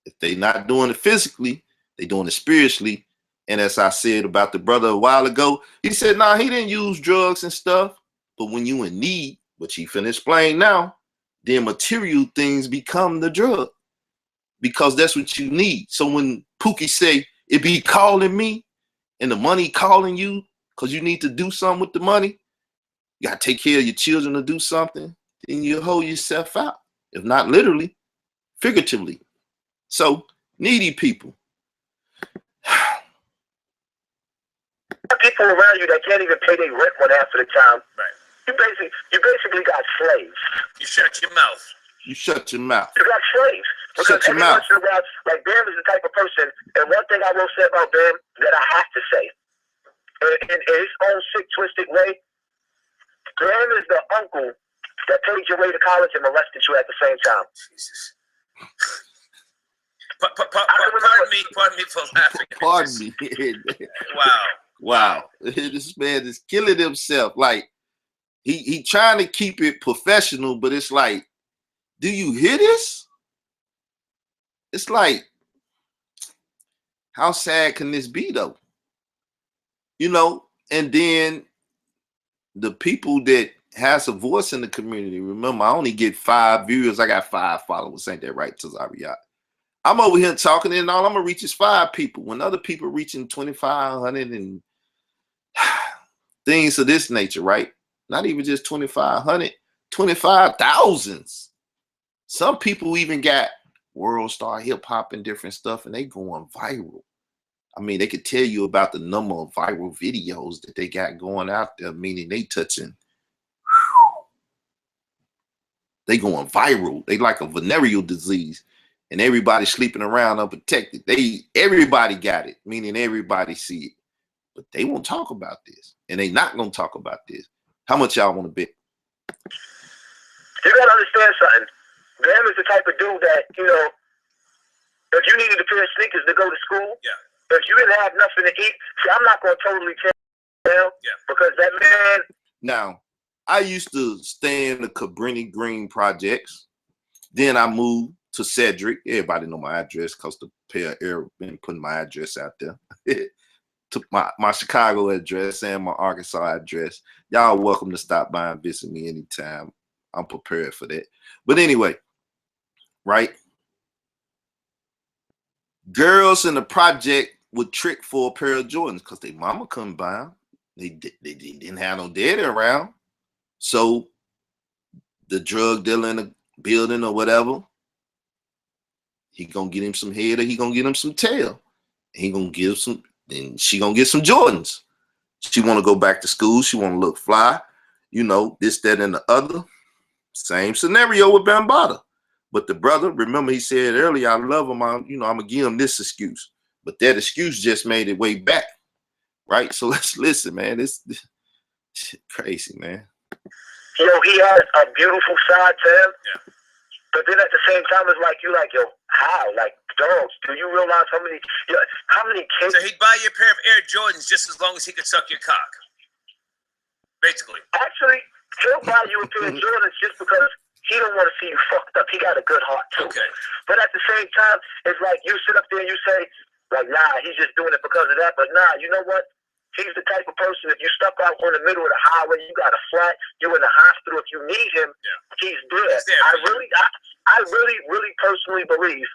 if they not doing it physically, they doing it spiritually. And as I said about the brother a while ago, he said, nah, he didn't use drugs and stuff. But when you in need, which he finna explain now, then material things become the drug. Because that's what you need. So when Pookie say, it be calling me and the money calling you because you need to do something with the money, you got to take care of your children to do something, then you hold yourself out. If not literally, figuratively. So needy people. People around you that can't even pay their rent one half of the time. Right. You basically got slaves. You shut your mouth. You shut your mouth. You got slaves. Because every once in a while, like Bam is the type of person, and one thing I will say about Bam that I have to say, in his own sick, twisted way, Bam is the uncle that paid your way to college and molested you at the same time. Jesus. Pardon me for laughing. Pardon me. Wow. This man is killing himself. Like, he trying to keep it professional, but it's like, do you hear this? It's like, how sad can this be, though? You know, and then the people that has a voice in the community, remember, I only get 5 viewers. I got 5 followers. Ain't that right, Tazariat? I'm over here talking, and all I'm going to reach is 5 people. When other people reaching 2,500 and things of this nature, right? Not even just 2,500, 25,000s. Some people even got world star hip hop and different stuff, and they going viral. I mean, they could tell you about the number of viral videos that they got going out there, meaning they touching. They going viral. They like a venereal disease, and everybody sleeping around unprotected. Everybody got it, meaning everybody see it, but they won't talk about this, and they not gonna talk about this. How much y'all want to bet? You gotta understand something. Bam is the type of dude that, you know, if you needed a pair of sneakers to go to school, if you didn't have nothing to eat, see, I'm not gonna totally tell you, because that man. Now, I used to stay in the Cabrini Green projects. Then I moved to Cedric. Everybody know my address because the pair of been putting my address out there. Took my Chicago address and my Arkansas address. Y'all welcome to stop by and visit me anytime. I'm prepared for that. But anyway, right? Girls in the project would trick for a pair of Jordans because their mama couldn't buy them. They didn't have no daddy around. So the drug dealer in the building or whatever, he gonna get him some head or he gonna get him some tail. He gonna give some, and she gonna get some Jordans. She wanna go back to school. She wanna look fly. You know, this, that, and the other. Same scenario with Bambaataa. But the brother, remember he said earlier, I love him. I'm gonna give him this excuse. But that excuse just made it way back. Right? So let's listen, man. This shit crazy, man. You know, he has a beautiful side to him. But then at the same time, it's like, you like, yo, how? Like, dogs, do you realize how many kids? So he'd buy you a pair of Air Jordans just as long as he could suck your cock. Basically. Actually, he'll buy you a pair of Jordans just because he don't want to see you fucked up. He got a good heart, too. Okay. But at the same time, it's like you sit up there and you say, like, nah, he's just doing it because of that. But nah, you know what? He's the type of person, if you stuck out on the middle of the highway, you got a flat, you're in the hospital, if you need him, he's there. I really personally believe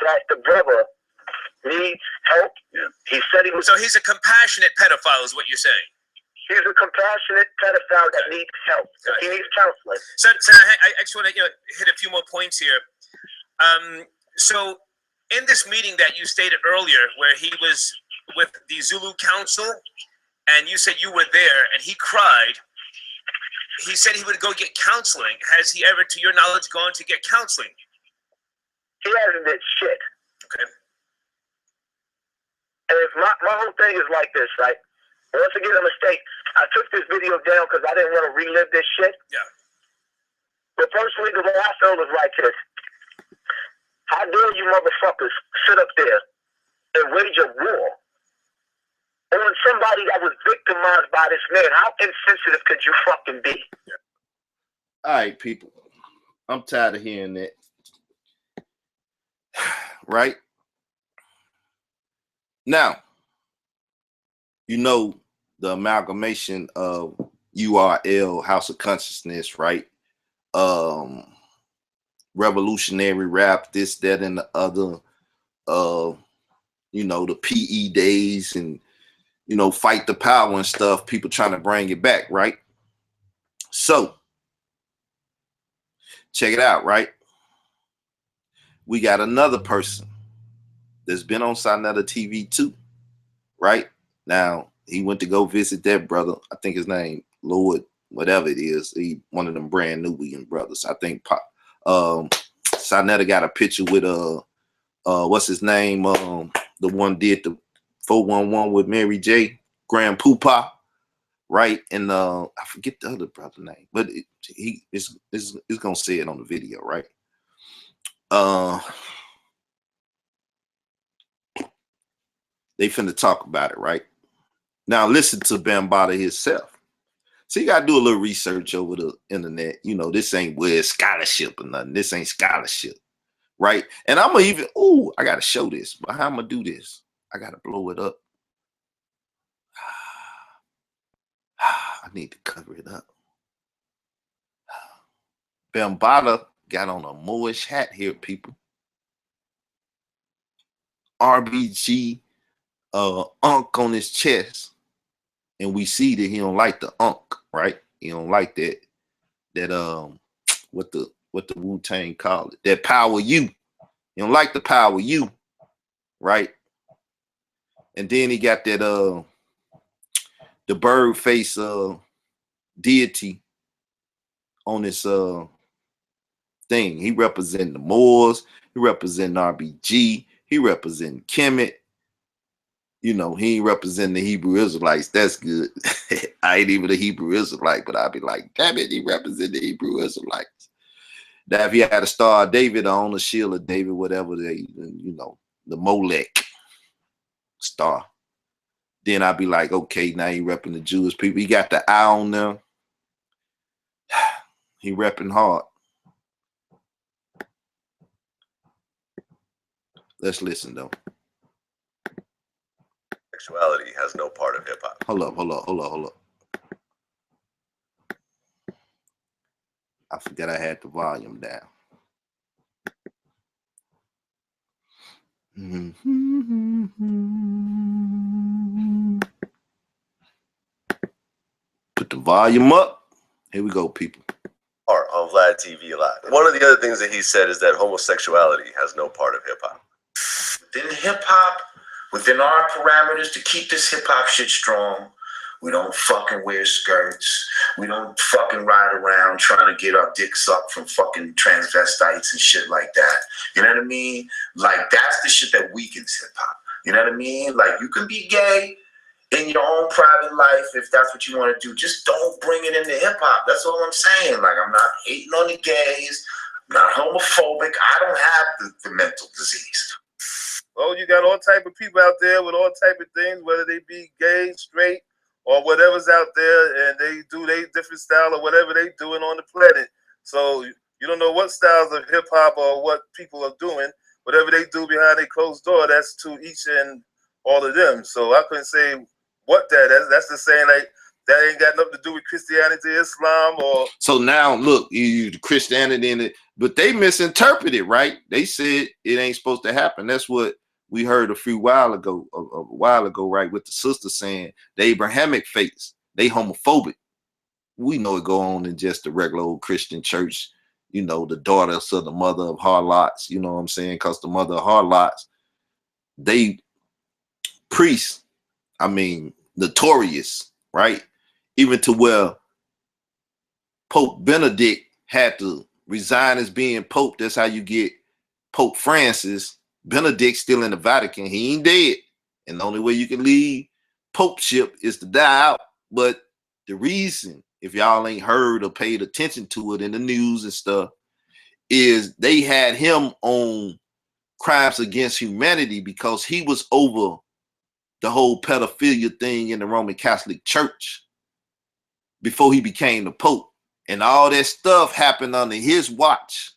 that the brother needs help. He said he was. So he's a compassionate pedophile is what you're saying. He's a compassionate pedophile that needs help. He needs counseling. So I just want to hit a few more points here. So in this meeting that you stated earlier, where he was with the Zulu Council, and you said you were there, and he cried. He said he would go get counseling. Has he ever, to your knowledge, gone to get counseling? He hasn't did shit. Okay. And if my whole thing is like this, right? Once again, a mistake. I took this video down because I didn't want to relive this shit. Yeah. But personally, the way I felt was like this. How dare you motherfuckers sit up there and wage a war on somebody that was victimized by this man? How insensitive could you fucking be? All right, people. I'm tired of hearing that. Right? Now, you know the amalgamation of URL, House of Consciousness, right? Revolutionary rap, this, that, and the other. You know, the PE days and, you know, fight the power and stuff, people trying to bring it back, right? So, check it out, right? We got another person that's been on Sinetta TV too, right? Now, he went to go visit that brother. I think his name, Lord, whatever it is. He one of them brand Nubian brothers. I think Sinetta got a picture with, what's his name? The one did the 411 with Mary J. Grand Poopa, right? And I forget the other brother name, but he is gonna say it on the video, right? They finna talk about it, right? Now listen to Bambaataa himself. So you gotta do a little research over the internet. You know, this ain't where scholarship or nothing. This ain't scholarship, right? And I'm gonna even, I gotta show this, but how I'm gonna do this? I gotta blow it up. I need to cover it up. Bambaataa got on a Moorish hat here, people. RBG Unk on his chest. And we see that he don't like the right? He don't like that what the Wu-Tang call it, that power you. He don't like the power you, right? And then he got that the bird face deity on his thing. He represent the Moors, he represent RBG, he represent Kemet. You know, he ain't representing the Hebrew Israelites. That's good. I ain't even a Hebrew Israelite, but I'd be like, damn it, he represent the Hebrew Israelites. Now, if he had a Star of David on the shield of David, whatever they, you know, the Molech star, then I'd be like, okay, now he repping the Jewish people. He got the eye on them. He repping hard. Let's listen though. Sexuality has no part of hip hop. Hold up. I forgot I had the volume down. Put the volume up. Here we go, people. On Vlad TV Live. One of the other things that he said is that homosexuality has no part of hip hop. Within hip hop, within our parameters, to keep this hip hop shit strong, we don't fucking wear skirts. We don't fucking ride around trying to get our dicks up from fucking transvestites and shit like that. You know what I mean? Like, that's the shit that weakens hip hop. You know what I mean? Like, you can be gay in your own private life if that's what you want to do. Just don't bring it into hip hop. That's all I'm saying. Like, I'm not hating on the gays. I'm not homophobic. I don't have the mental disease. Oh, you got all type of people out there with all type of things, whether they be gay, straight, or whatever's out there, and they do their different style or whatever they doing on the planet. So you don't know what styles of hip hop or what people are doing. Whatever they do behind a closed door, that's to each and all of them. So I couldn't say what that's the saying, like, that ain't got nothing to do with Christianity, Islam, or. So now look, you Christianity in it, but they misinterpreted, right? They said it ain't supposed to happen. That's what we heard a while ago, right, with the sister saying the Abrahamic faiths, they homophobic. We know it go on in just the regular old Christian church, you know, the daughters of the mother of harlots, you know what I'm saying? Because the mother of harlots, they priests, I mean, notorious, right? Even to where Pope Benedict had to resign as being Pope. That's how you get Pope Francis. Benedict still in the Vatican. He ain't dead. And the only way you can leave popeship is to die out. But the reason, if y'all ain't heard or paid attention to it in the news and stuff, is they had him on crimes against humanity because he was over the whole pedophilia thing in the Roman Catholic Church before he became the Pope. And all that stuff happened under his watch.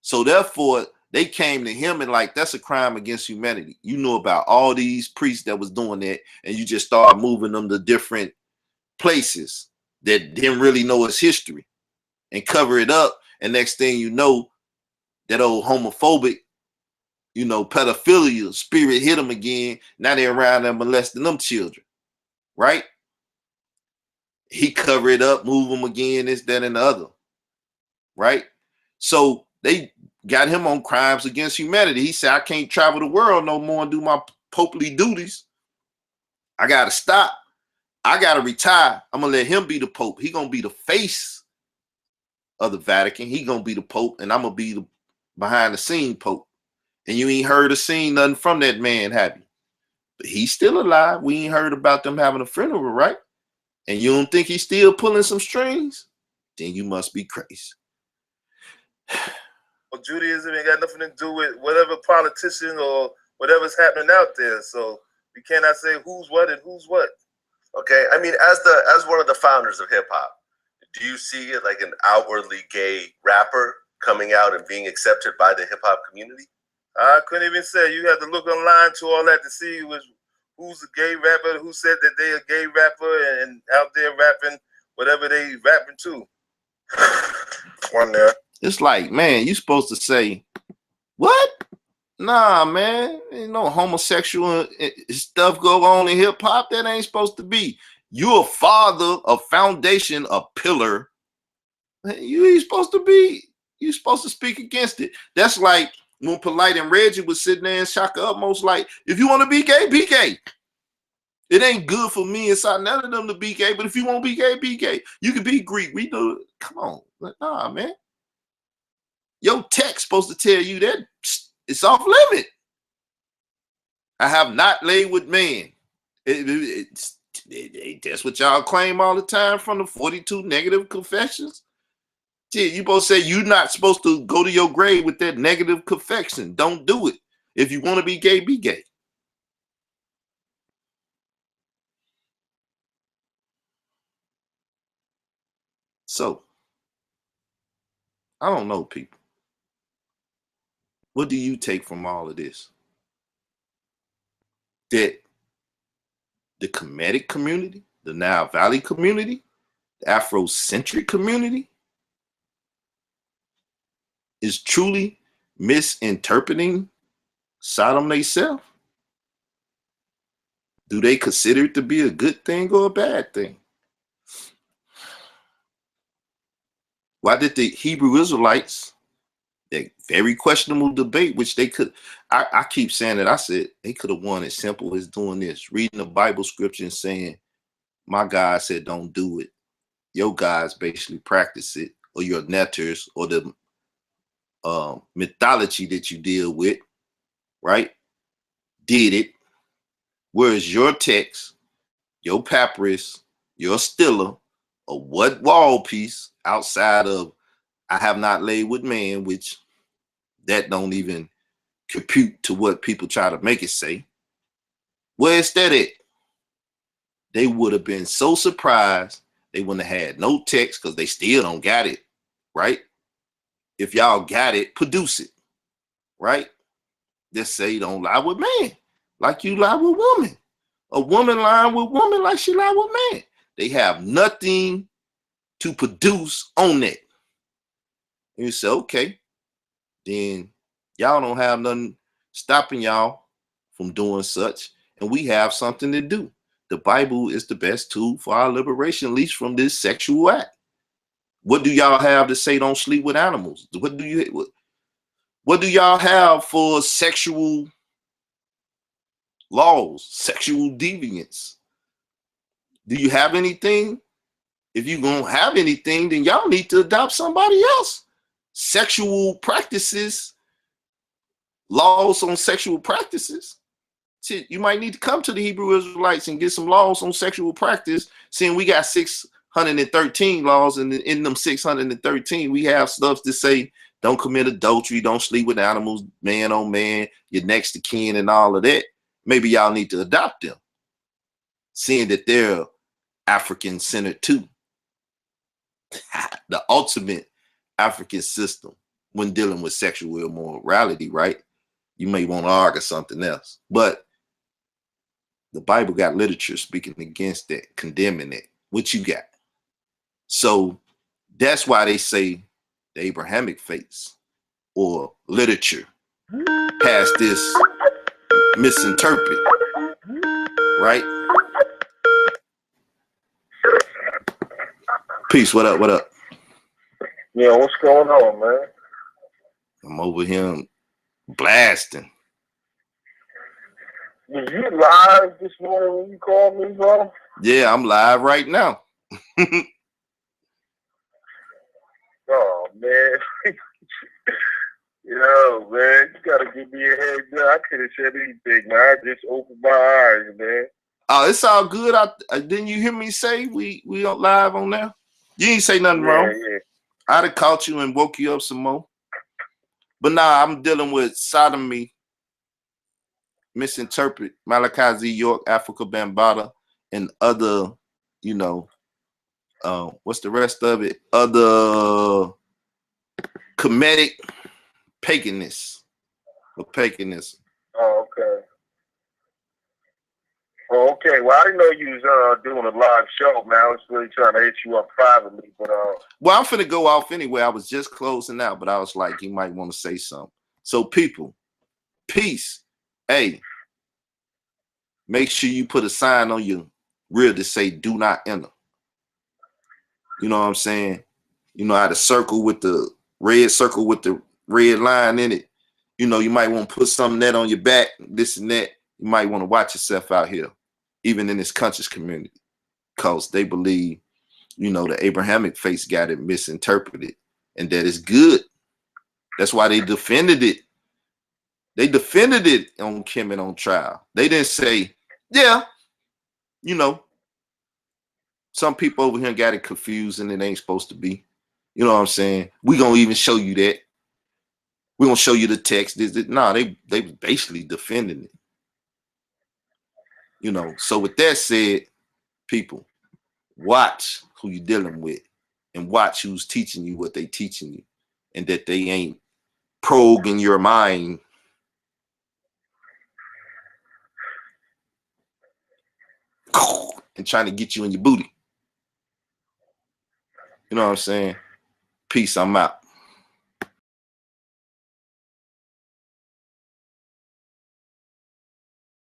So therefore, they came to him and like, that's a crime against humanity. You know about all these priests that was doing that, and you just start moving them to different places that didn't really know its history and cover it up. And next thing you know, that old homophobic, you know, pedophilia spirit hit them again. Now they're around there molesting them children, right? He covered it up, move them again, this, that, and the other, right? So they got him on crimes against humanity. He said, I can't travel the world no more and do my popely duties. I got to stop. I got to retire. I'm going to let him be the Pope. He going to be the face of the Vatican. He going to be the Pope, and I'm going to be the behind-the-scene Pope. And you ain't heard or seen nothing from that man, have you? But he's still alive. We ain't heard about them having a funeral, right? And you don't think he's still pulling some strings? Then you must be crazy. Well, Judaism ain't got nothing to do with whatever politician or whatever's happening out there. So we cannot say who's what and who's what. Okay, I mean, as one of the founders of hip hop, do you see it like an outwardly gay rapper coming out and being accepted by the hip hop community? I couldn't even say. You have to look online to all that to see who's a gay rapper, who said that they a gay rapper and out there rapping whatever they rapping to. One there. It's like, man, you supposed to say, what? Nah, man, ain't no homosexual stuff go on in hip hop. That ain't supposed to be. You a father, a foundation, a pillar. You ain't supposed to be. You supposed to speak against it. That's like when Polite and Reggie was sitting there and Shaka Utmost like, if you want to be gay, be gay. It ain't good for me inside none of them to be gay, but if you want to be gay, be gay. You can be Greek. We know. Come on, nah, man. Your text supposed to tell you that it's off limit. I have not laid with man. That's what y'all claim all the time from the 42 negative confessions. Gee, you both say you're not supposed to go to your grave with that negative confession. Don't do it. If you want to be gay, be gay. So, I don't know, people. What do you take from all of this? That the Kemetic community, the Nile Valley community, the Afrocentric community is truly misinterpreting Sodom themselves? Do they consider it to be a good thing or a bad thing? Why did the Hebrew Israelites, that very questionable debate, which they could, I keep saying that, I said they could have won as simple as doing this, reading the Bible scripture and saying, my God said don't do it. Your guys basically practice it, or your netters, or the mythology that you deal with, right? Did it. Whereas your text, your papyrus, your stela, or what wall piece outside of I have not laid with man, which that don't even compute to what people try to make it say. Where's that at? They would have been so surprised they wouldn't have had no text because they still don't got it, right? If y'all got it, produce it, right? Just say don't lie with man like you lie with woman. A woman lying with woman like she lie with man. They have nothing to produce on that. And you say, okay, then y'all don't have nothing stopping y'all from doing such, and we have something to do. The Bible is the best tool for our liberation, at least from this sexual act. What do y'all have to say don't sleep with animals? What do y'all have for sexual laws, sexual deviance? Do you have anything? If you don't have anything, then y'all need to adopt somebody else. Sexual practices, laws on sexual practices. Shit, you might need to come to the Hebrew Israelites and get some laws on sexual practice, seeing we got 613 laws, and in them 613, we have stuff to say, don't commit adultery, don't sleep with animals, man on man, your next to kin, and all of that. Maybe y'all need to adopt them, seeing that they're African-centered too. The ultimate African system when dealing with sexual immorality, right? You may want to argue something else, but the Bible got literature speaking against that, condemning it. What you got? So that's why they say the Abrahamic faiths or literature has this misinterpret, right? Peace. What up? What up? Yeah, what's going on, man? I'm over here blasting. Was you live this morning when you called me, bro? Yeah, I'm live right now. Oh, man. Yo, man, you gotta give me a heads up. I could have said anything, man. I just opened my eyes, man. Oh, it's all good. Didn't you hear me say we on live on there? You ain't say nothing wrong. Yeah. I'd have caught you and woke you up some more. But nah, I'm dealing with Sodom Misinterpreted, Malachi Z York, Afrika Bambaataa, and other, you know, what's the rest of it? Other Kemetic paganism. Oh, okay. Oh, okay. Well, I didn't know you was doing a live show, man. I was really trying to hit you up privately, but well, I'm finna go off anyway. I was just closing out, but I was like, you might want to say something. So, people, Peace. Hey, make sure you put a sign on your rear to say do not enter. You know what I'm saying? You know how the circle with the red circle with the red line in it. You know, you might want to put something that on your back, this and that. You might want to watch yourself out here, even in this conscious community, because they believe, you know, the Abrahamic faith got it misinterpreted, and that is good. That's why they defended it. They defended it on Kemet on trial. They didn't say, yeah, you know, some people over here got it confused and it ain't supposed to be. You know what I'm saying? We gonna even show you that. We're gonna show you the text. Nah, they basically defending it. You know, so with that said, people, watch who you're dealing with and watch who's teaching you what they teaching you, and that they ain't probing your mind. And trying to get you in your booty. You know what I'm saying? Peace, I'm out.